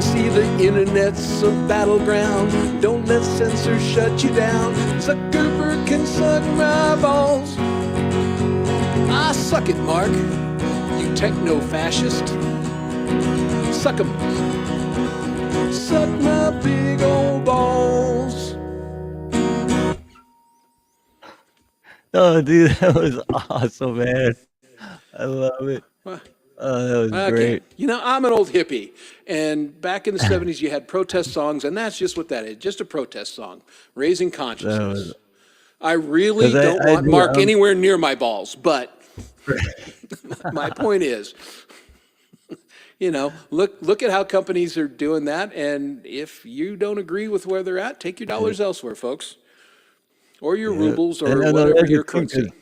See, the internet's a battleground. Don't let censors shut you down. Zuckerberg can suck my balls. I suck it, Mark, you techno-fascist. Suck 'em. Suck my big old balls. Oh, dude, that was awesome, man. I love it. Well, Oh, that was okay, great. I'm an old hippie, and back in the 70s you had protest songs, and that's just what that is, just a protest song, raising That was consciousness. I really because don't I want do. Mark anywhere near my balls, but my point is, look at how companies are doing that, and if you don't agree with where they're at, take your dollars elsewhere, folks, or your Yeah, rubles, and or I know whatever that's the your thing because currency.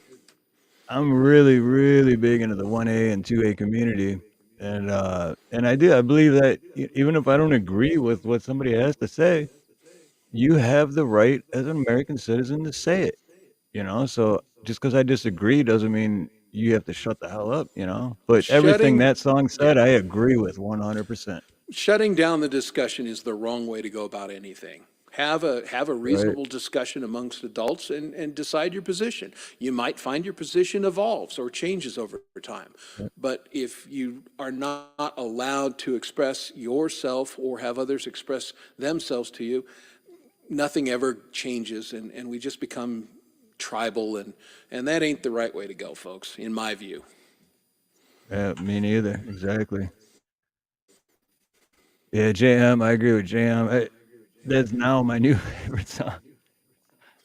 I'm really, really big into the 1A and 2A community, and I believe that even if I don't agree with what somebody has to say, you have the right as an American citizen to say it. So just because I disagree doesn't mean you have to shut the hell up. But everything Shutting, that song yeah, said, I agree with 100%. shutting down the discussion is the wrong way to go about anything. Have a Right. reasonable discussion amongst adults and decide your position. You might find your position evolves or changes over time. But if you are not allowed to express yourself or have others express themselves to you, nothing ever changes, and we just become tribal, and that ain't the right way to go, folks, in my view. Yeah, me neither. Exactly. Yeah, JM, I agree with JM. That's now my new favorite song.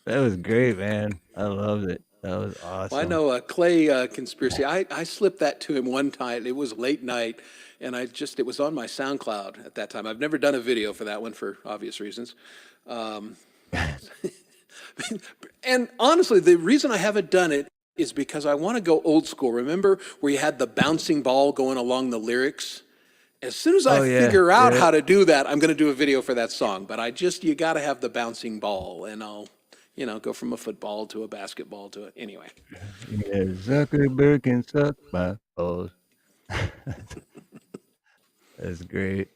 That was great, man. I loved it. That was Well, I awesome. know a Clay conspiracy. I slipped that to him one time. It was late night, and it was on my SoundCloud at that time. I've never done a video for that one for obvious reasons. Um, and honestly, the reason I haven't done it is because I want to go old school. Remember where you had the bouncing ball going along the lyrics? As soon as I Oh yeah, figure out yeah. how to do that, I'm going to do a video for that song. But you got to have the bouncing ball, and I'll, go from a football to a basketball to anyway. Yeah, Zuckerberg can suck my balls. That's great.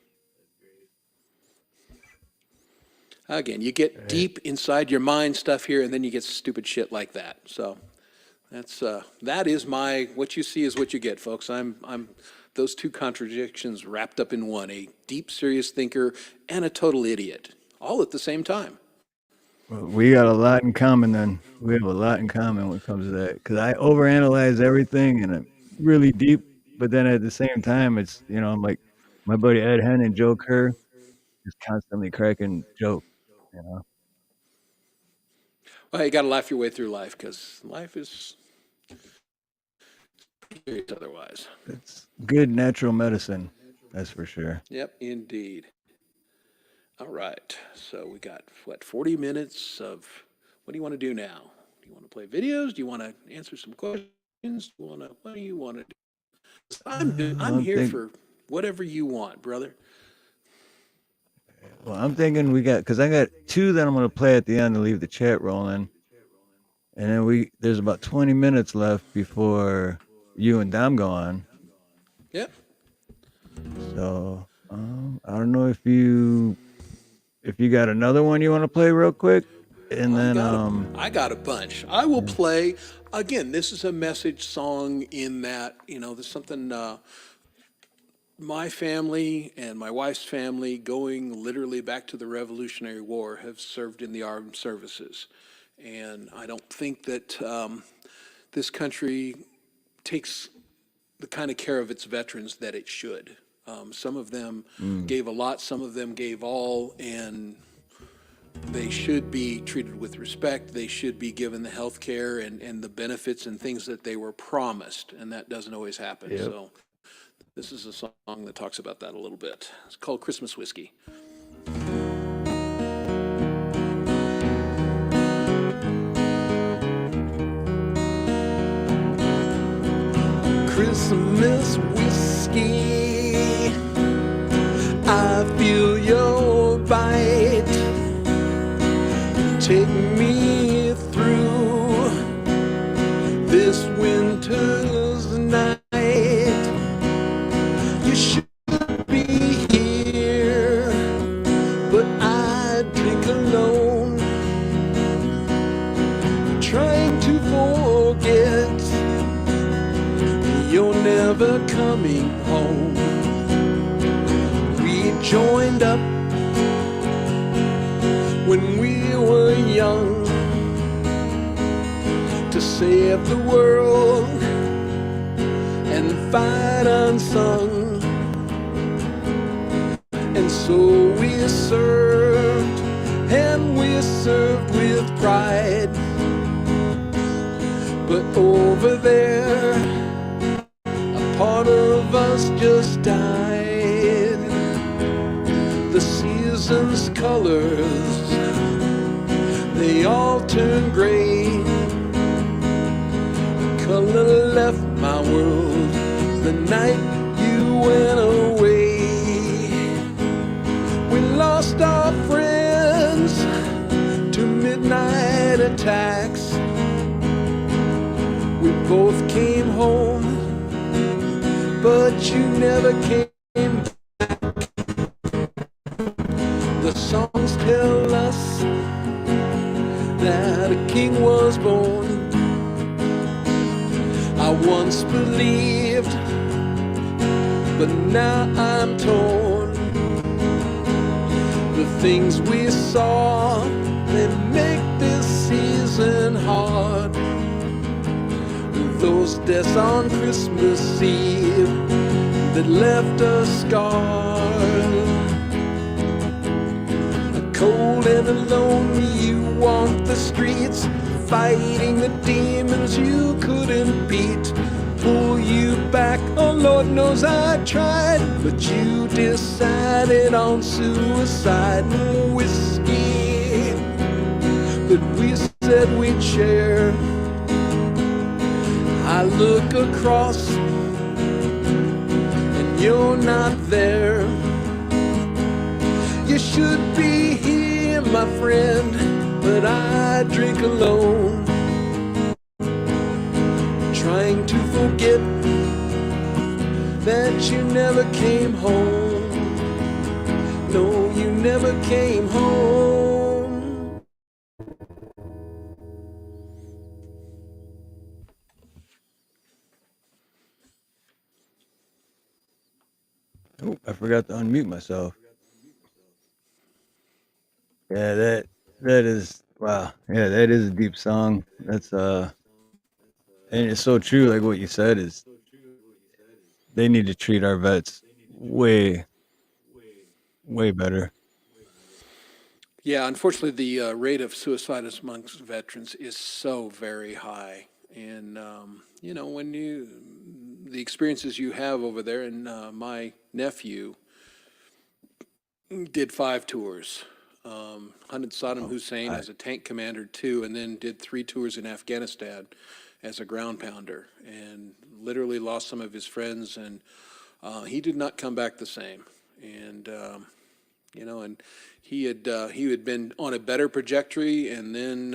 Again, you get Right. deep inside your mind stuff here, and then you get stupid shit like that. So That is what you see is what you get, folks. I'm those two contradictions wrapped up in one, a deep, serious thinker and a total idiot, all at the same time. Well, we got a lot in common then. We have a lot in common when it comes to that. Because I overanalyze everything and I'm really deep, but then at the same time, it's, I'm like my buddy Ed Hen and Joe Kerr just constantly cracking jokes, you know? Well, you got to laugh your way through life because life is serious otherwise. It's good natural medicine, that's for sure. Yep, indeed. All right. So we got, 40 minutes of what do you want to do now? Do you want to play videos? Do you want to answer some questions? What do you want to do? I'm here for whatever you want, brother. Well, I'm thinking because I got two that I'm going to play at the end to leave the chat rolling. And then there's about 20 minutes left before you and Dom go on. Yep. So, I don't know if you got another one you want to play real quick. And then I got a bunch. I will play again. This is a message song in that there's something. My family and my wife's family, going literally back to the Revolutionary War, have served in the armed services, and I don't think that this country takes the kind of care of its veterans that it should. Some of them gave a lot, some of them gave all, and they should be treated with respect. They should be given the health care and the benefits and things that they were promised, and that doesn't always happen. Yep. So this is a song that talks about that a little bit. It's called Christmas Whiskey. Christmas whiskey, I feel your bite. Take me through this winter's night. You should be here, but I drink alone, trying to forget you're never coming home. We joined up when we were young to save the world and fight unsung. And so we served, and we served with pride. But over there, a part of us just died. The season's colors, they all turned gray. Color left my world the night you went away. We lost our friends to midnight attacks. We both came home, but you never came back. The songs tell us that a king was born. I once believed, but now I'm torn. The things we saw, they make this season hard. Those deaths on Christmas Eve that left us scarred. Cold and alone, you walk the streets, fighting the demons you couldn't beat. Pull you back, oh Lord knows I tried, but you decided on suicide. Whiskey that we said we'd share. I look across and you're not there. You should be here, my friend, but I drink alone, trying to forget that you never came home. No, you never came home. forgot to unmute myself. Yeah, that is wow. Yeah, that is a deep song. That's and it's so true. Like what you said is they need to treat our vets way better. Yeah, unfortunately, the rate of suicide amongst veterans is so very high. And, when the experiences you have over there, and my nephew did 5 tours. Hunted Saddam Hussein I, as a tank commander, too, and then did 3 tours in Afghanistan as a ground pounder, and literally lost some of his friends, and he did not come back the same. And and he had been on a better trajectory, and then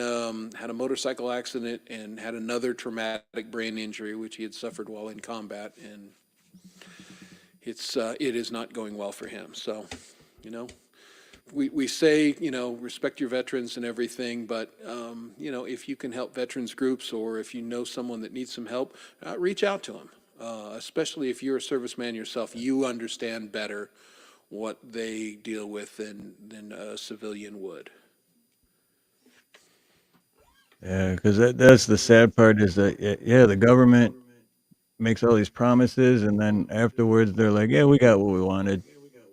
had a motorcycle accident and had another traumatic brain injury, which he had suffered while in combat, and it is not going well for him. So, we say, respect your veterans and everything, but, if you can help veterans groups, or if you know someone that needs some help, reach out to them. Especially if you're a serviceman yourself, you understand better what they deal with than a civilian would. yeah, because that's the sad part is that yeah, the government makes all these promises, and then afterwards they're like, yeah, we got what we wanted.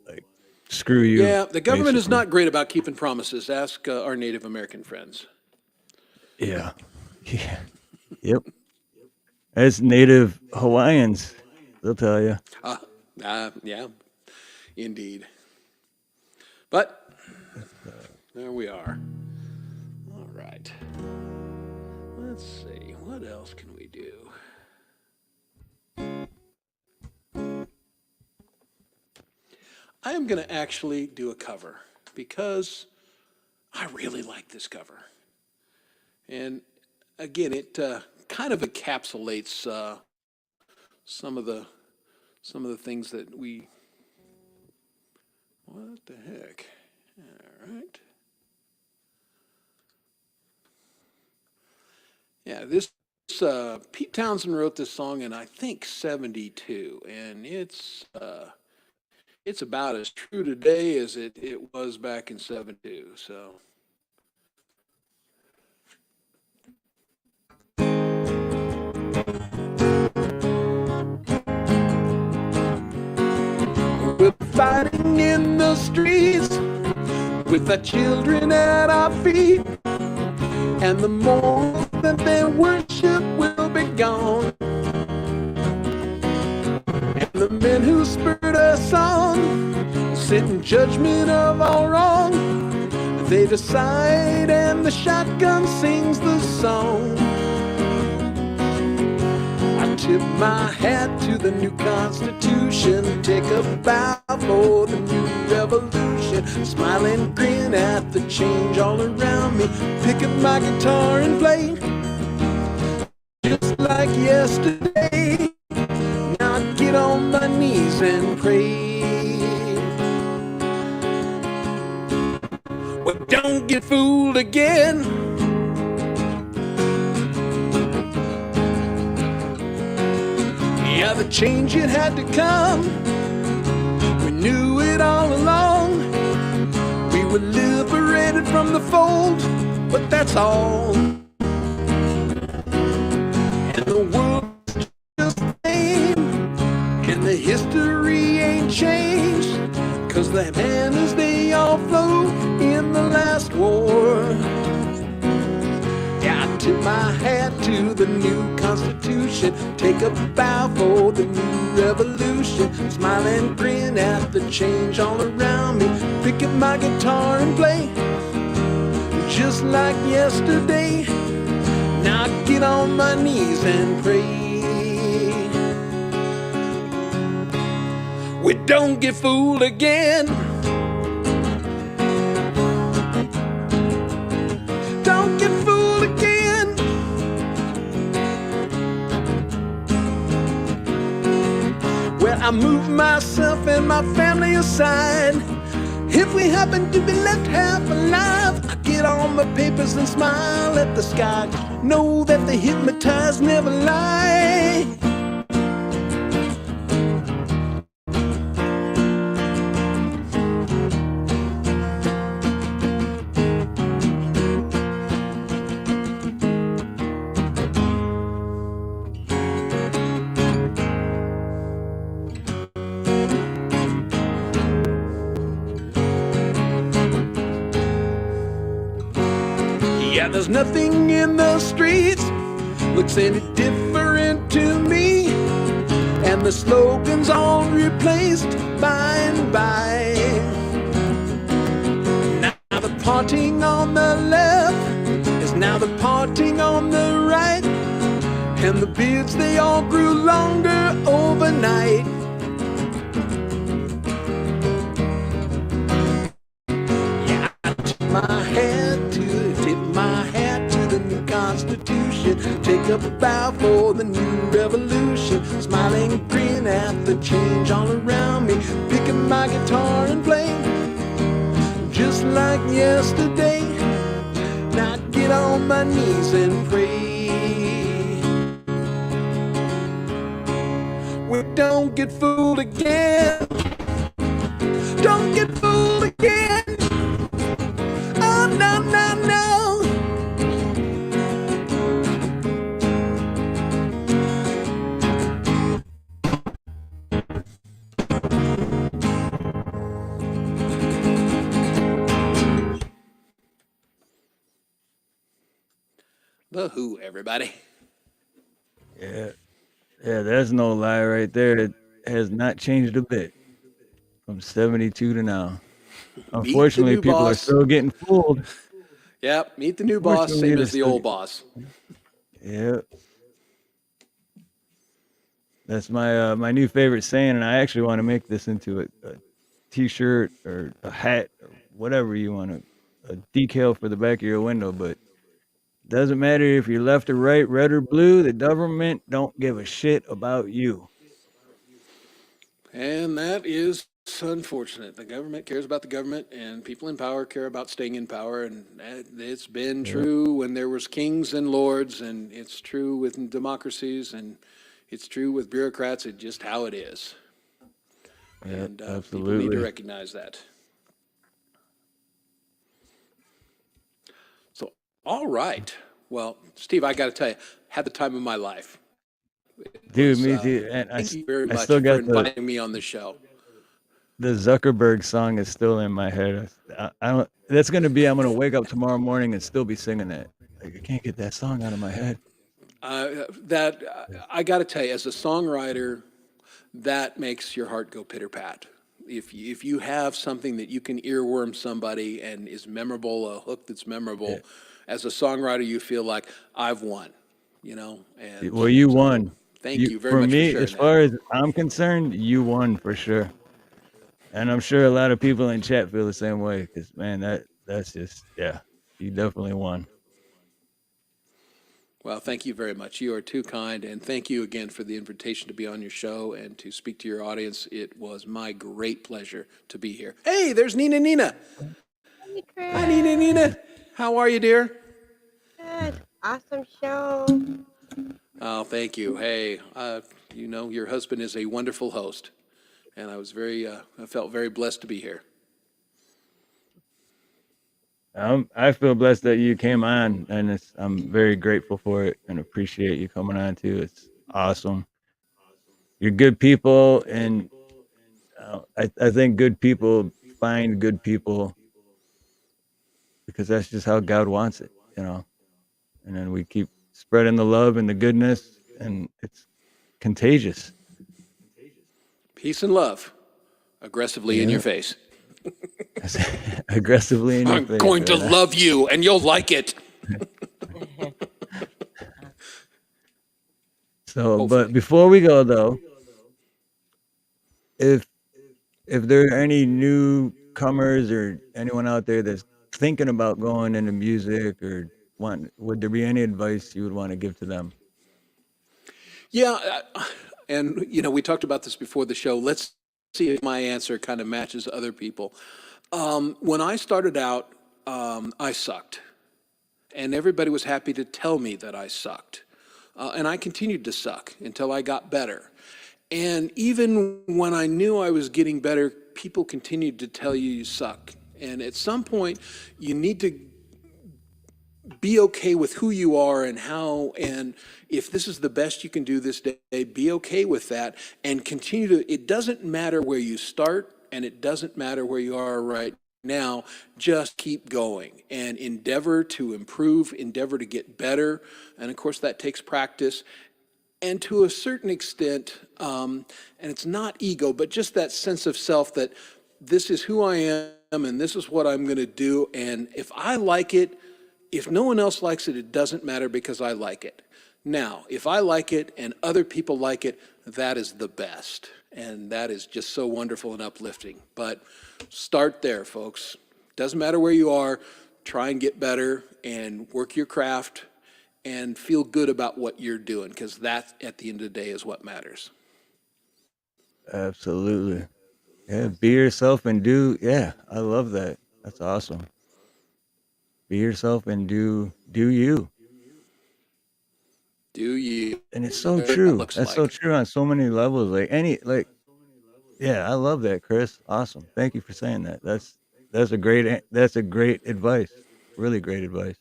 Like, screw you, Yeah, the government is basically. not great about keeping promises. Ask our Native American friends. Yeah, yeah, yep. As Native Hawaiians, they'll tell you. Yeah, indeed. But there we are. All right. Let's see. What else can we do? I am going to actually do a cover because I really like this cover. And again, it kind of encapsulates some of the things that we. What the heck? All right. Yeah, this Pete Townsend wrote this song in, I think, '72, and it's about as true today as it was back in '72. So. We're fighting in the streets with our children at our feet, and the more that their worship will be gone, and the men who spurred us on sit in judgment of all wrong. They decide, and the shotgun sings the song. I tip my hat to the new Constitution, take a bow for the new revolution, smile and grin at the change all around me, pick up my guitar and play just like yesterday. Now I get on my knees and pray. Well, don't get fooled again. Yeah, the change, it had to come. We knew it all along. We were liberated from the fold, but that's all. And the world's just the same, and the history ain't changed, 'cause the banners, they all flew in the last war. Yeah, I tip my hat to the new Constitution, take a bow for the new revolution, smile and grin at the change all around me, pick up my guitar and play just like yesterday. Now I get on my knees and pray. We don't get fooled again. Don't get fooled again. Well, I move myself and my family aside. If we happen to be left half alive, I get on my papers and smile at the sky. Know that the hypnotized never lie. Yeah, there's nothing in the streets looks any different to me, and the slogan's all replaced by and by. Now the parting on the left is now the parting on the right, and the beards they all grew longer overnight. Yeah, I tip my hat to the new Constitution, take up a bow for the new revolution, smiling and grin at the change all around me, picking my guitar and playing just like yesterday. Now I get on my knees and pray. We don't get fooled again. Don't get fooled again. Oh, no, no, no. The Who, everybody. Yeah, yeah, that's no lie right there. It has not changed a bit from 72 to now. Meet the Unfortunately, new people are boss. still getting fooled. Yep, meet the new boss, Unfortunately, same they're as the still old getting- boss. Yeah. That's my new favorite saying, and I actually want to make this into a t-shirt or a hat or whatever you want a decal for the back of your window. But doesn't matter if you're left or right, red or blue. The government don't give a shit about you. And that is unfortunate. The government cares about the government, and people in power care about staying in power. And it's been true when there was kings and lords, and it's true with democracies, and it's true with bureaucrats. It's just how it is. Yeah, And people need absolutely. to recognize that. So, all right. Well, Steve, I got to tell you, had the time of my life. Dude, me too. And Thank you very I much still for got inviting me on the show. the Zuckerberg song is still in my head. I don't. That's gonna be. I'm gonna wake up tomorrow morning and still be singing that. Like, I can't get that song out of my head. I got to tell you, as a songwriter, that makes your heart go pitter pat. If you have something that you can earworm somebody and is memorable, a hook that's memorable, Yeah. as a songwriter, you feel like I've won, you know. And Well, you so won. thank you very For much me, for sharing as far that. as I'm concerned, you won for sure. And I'm sure a lot of people in chat feel the same way. Because man, that's just yeah, you definitely won. Well, thank you very much. You are too kind, and thank you again for the invitation to be on your show and to speak to your audience. It was my great pleasure to be here. Hey, there's Nina. Hey, Chris. Hi, Nina. How are you, dear? Good. Awesome show. Oh, thank you. Hey, you know, your husband is a wonderful host, and I felt very blessed to be here. I feel blessed that you came on, and I'm very grateful for it and appreciate you coming on too. It's awesome. You're good people, and I think good people find good people because that's just how God wants it, you know. And then we keep spreading the love and the goodness, and it's contagious. Peace and love, aggressively in Yeah. your face. Aggressively in your I'm face. going to right? love you, and you'll like it. So, Hopefully. but before we go though, if there are any newcomers or anyone out there that's thinking about going into music or would there be any advice you would want to give to them? Yeah, and you know, we talked about this before the show. Let's see if my answer kind of matches other people. When I started out, I sucked, and everybody was happy to tell me that I sucked. And I continued to suck until I got better. And even when I knew I was getting better, people continued to tell you suck. And at some point, you need to be okay with who you are and how, and if this is the best you can do this day, be okay with that and continue to, it doesn't matter where you start and it doesn't matter where you are right now, just keep going and endeavor to improve, endeavor to get better. And of course, that takes practice. And to a certain extent, and it's not ego, but just that sense of self that this is who I am and this is what I'm going to do. And if I like it, if no one else likes it, it doesn't matter because I like it. Now, if I like it and other people like it, that is the best. And that is just so wonderful and uplifting. But start there, folks. Doesn't matter where you are, try and get better and work your craft and feel good about what you're doing, because that, at the end of the day, is what matters. Absolutely. Yeah, be yourself and do. Yeah, I love that. That's awesome. Be yourself and do you. Do you? And it's so That true. looks That's so like. true on so many levels. Yeah, I love that, Chris. Awesome. Thank you for saying that. That's a great advice. Really great advice.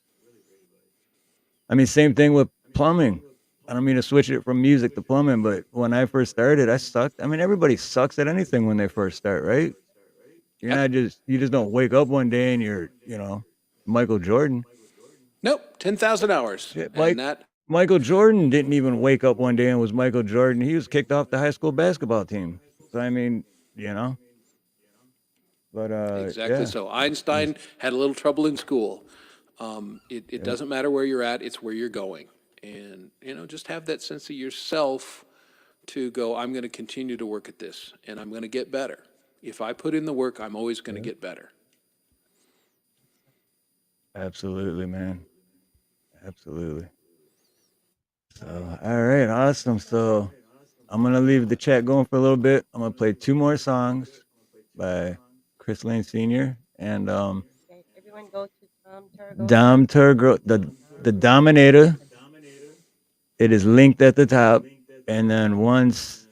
I mean, same thing with plumbing. I don't mean to switch it from music to plumbing, but when I first started, I sucked. I mean, everybody sucks at anything when they first start, right? Yep. You just don't wake up one day and you're, Michael Jordan. Nope. 10,000 hours. Shit, And that, Michael Jordan didn't even wake up one day and was Michael Jordan. He was kicked off the high school basketball team. So I mean, you know, but exactly yeah, so. he's Einstein had a little trouble in school. It yeah, doesn't matter where you're at, it's where you're going. And, just have that sense of yourself to go, I'm going to continue to work at this and I'm going to get better. If I put in the work, I'm always going to yeah, get better. absolutely, man, absolutely. So all right, awesome. So I'm gonna leave the chat going for a little bit. I'm gonna play two more songs by Chris Lane Sr. and Guys, everyone go to Tom Turgo's Dom Turgro, the Dominator. It is linked at the top, and then once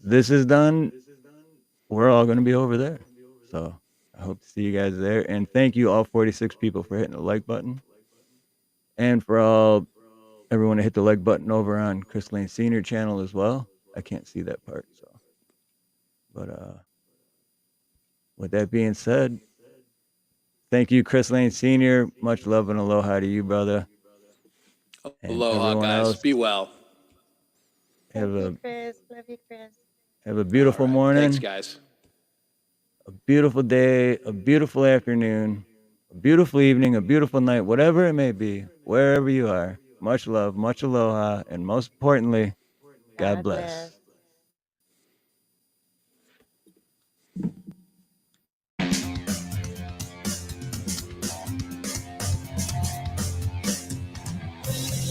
this is done, we're all going to be over there. So I hope to see you guys there. And thank you, all 46 people, for hitting the like button, and for everyone to hit the like button over on Chris Lane Senior channel as well. I can't see that part, so. But with that being said, thank you, Chris Lane Senior. Much love and aloha to you, brother, and Aloha, everyone guys. else. Be well. Have Love you, a Chris. Love you, Chris. All beautiful right. Thanks, morning, guys. a beautiful day, a beautiful afternoon, a beautiful evening, a beautiful night, whatever it may be, wherever you are. Much love, much aloha, and most importantly, God God bless. bless.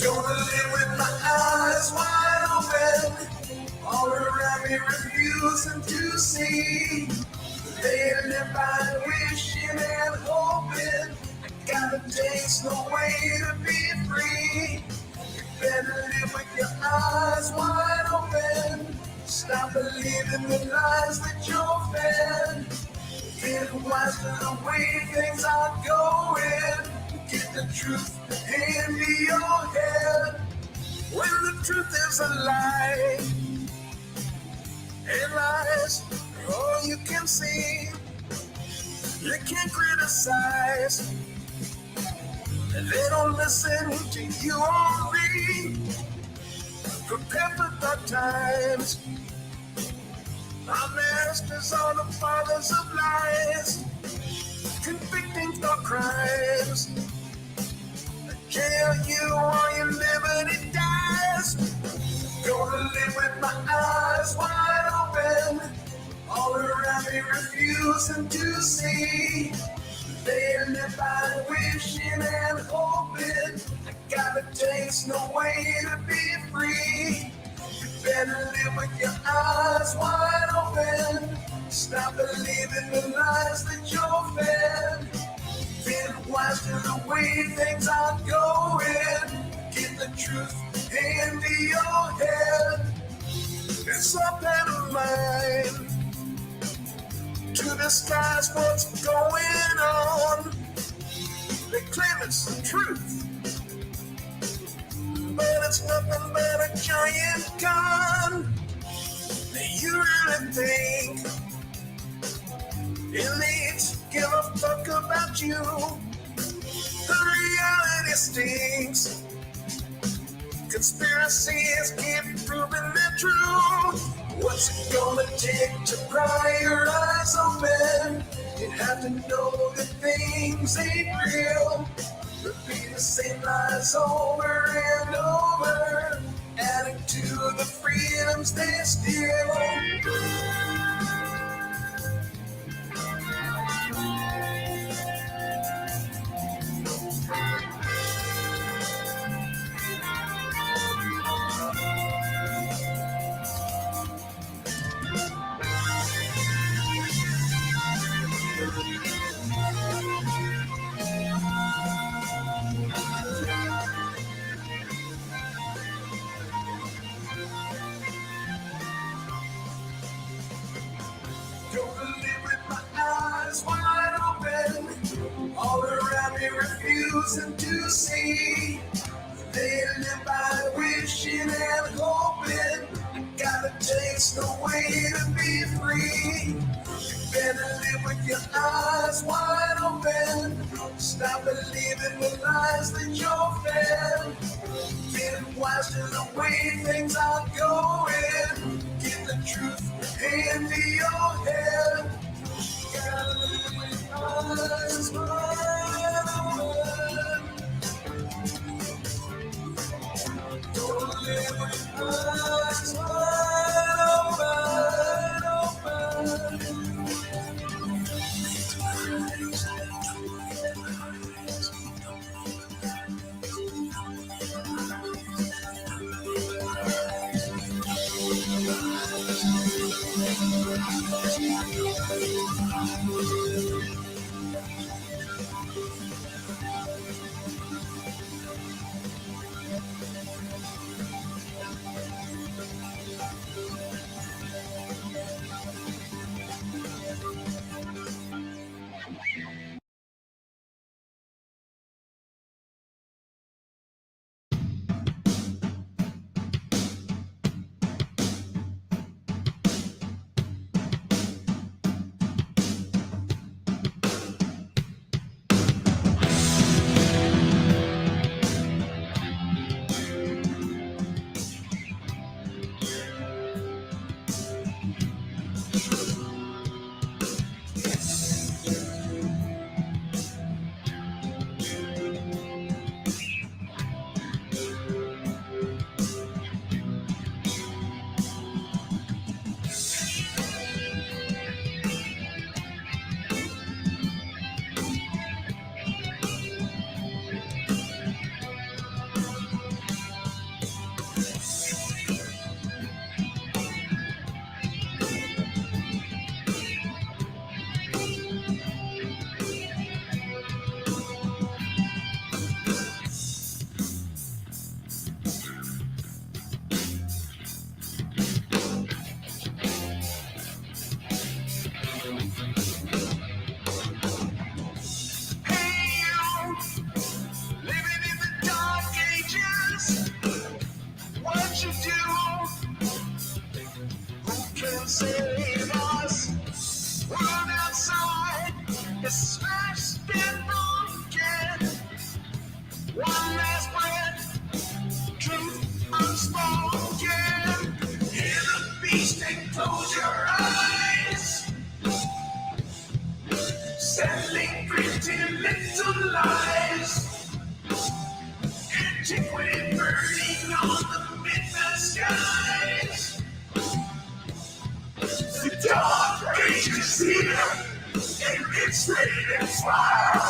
Gonna live with my eyes wide open, all around me refusing to see. They live by wishing and hoping. I gotta taste no way to be free. You better live with your eyes wide open. Stop believing the lies that you're fed. Get wise to the way things are going. Get the truth into your head. When the truth is a lie, and lies are all you can see. You can't criticize, and they don't listen to you or me. Prepare for the times. Our masters are the fathers of lies, convicting for crimes. Jail you or your liberty dies. Gonna live with my eyes wide open, all around me refusing to see. They live by wishing and hoping. I gotta taste no way to be free. You better live with your eyes wide open. Stop believing the lies that you're fed. Get wise to the way things are going. Get the truth into your head. It's a better mind to disguise what's going on. They claim it's the truth, but it's nothing but a giant gun. Do you really think it leads give a fuck about you. The reality stinks. Conspiracies keep proving they're true. What's it gonna take to pry your eyes open? You have to know that things ain't real. Repeat the same lies over and over, adding to the freedoms they steal. Don't believe with my eyes wide open, all around me refusing to see. They live by wishing and hoping. I gotta taste the way to be free. You better live with your eyes wide open. Stop believing the lies that you're fed. Get wise to the way things are going. Get the truth into your head. Gotta live with your eyes wide open. Don't live with your eyes wide open. Hey, you, living in the dark ages. What you do? Who can save us? World outside is smashed and broken. One last breath, truth unspoken. Hear the beast and close your eyes. Selling pretty little lies. Antiquity burning on the midnight skies. The dark age is here, and it's ready to fire.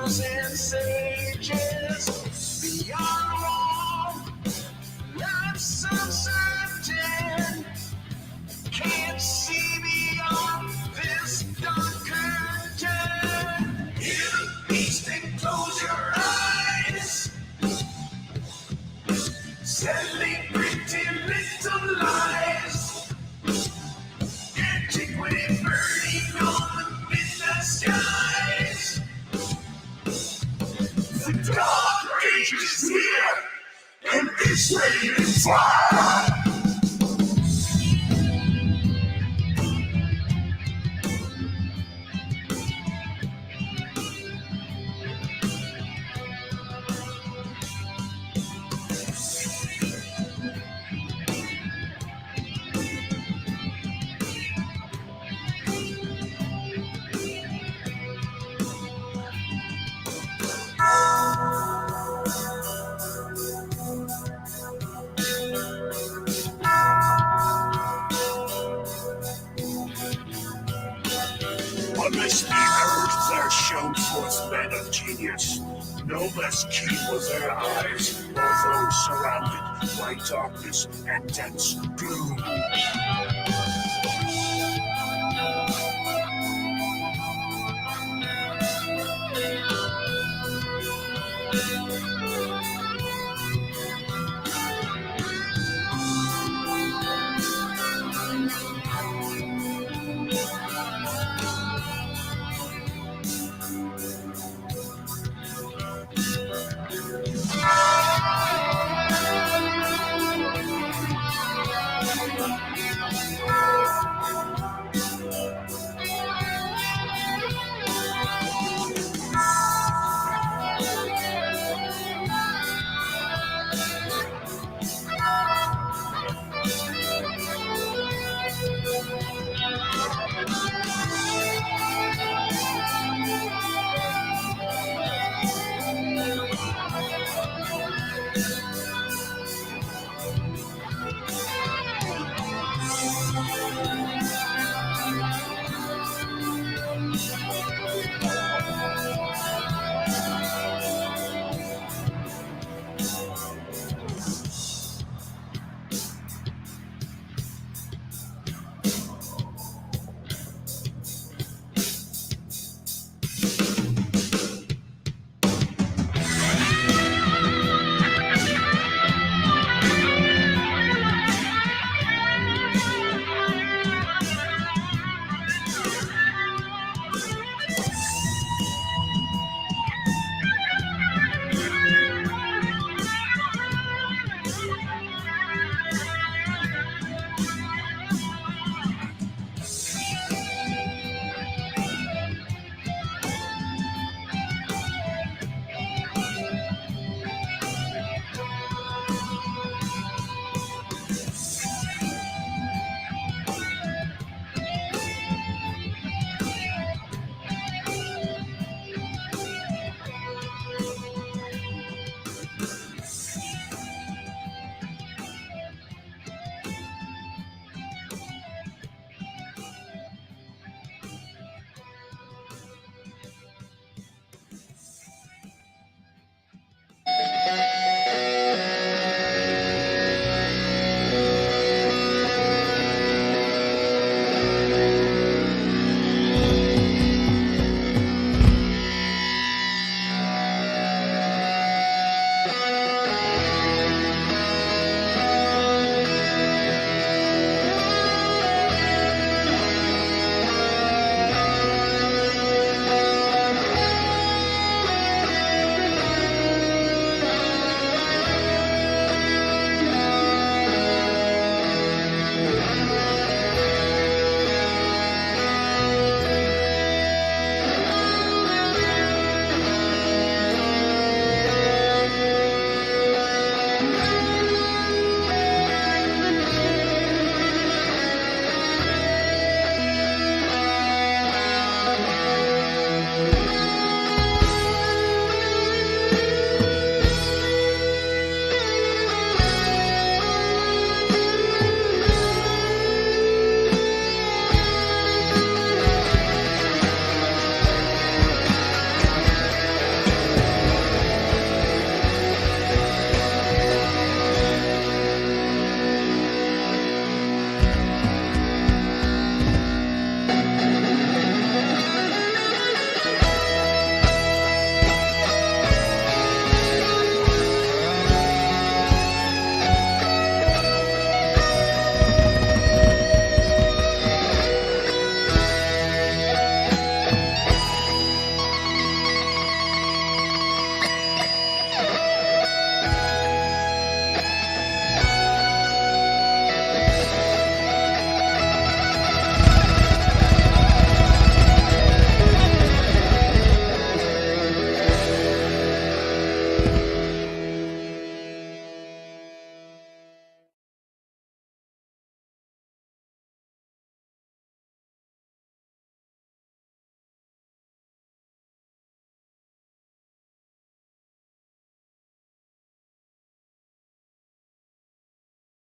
wise and sages. Beyond all, life's uncertain. Can't see beyond this dark curtain. Hear the beast and close your eyes. Selling pretty little lies. Antiquity burning on the midnight skies. The dark age is here, and it's raining fire. On this earth there shone forth men of genius. No less keen were their eyes, although surrounded by darkness and dense gloom.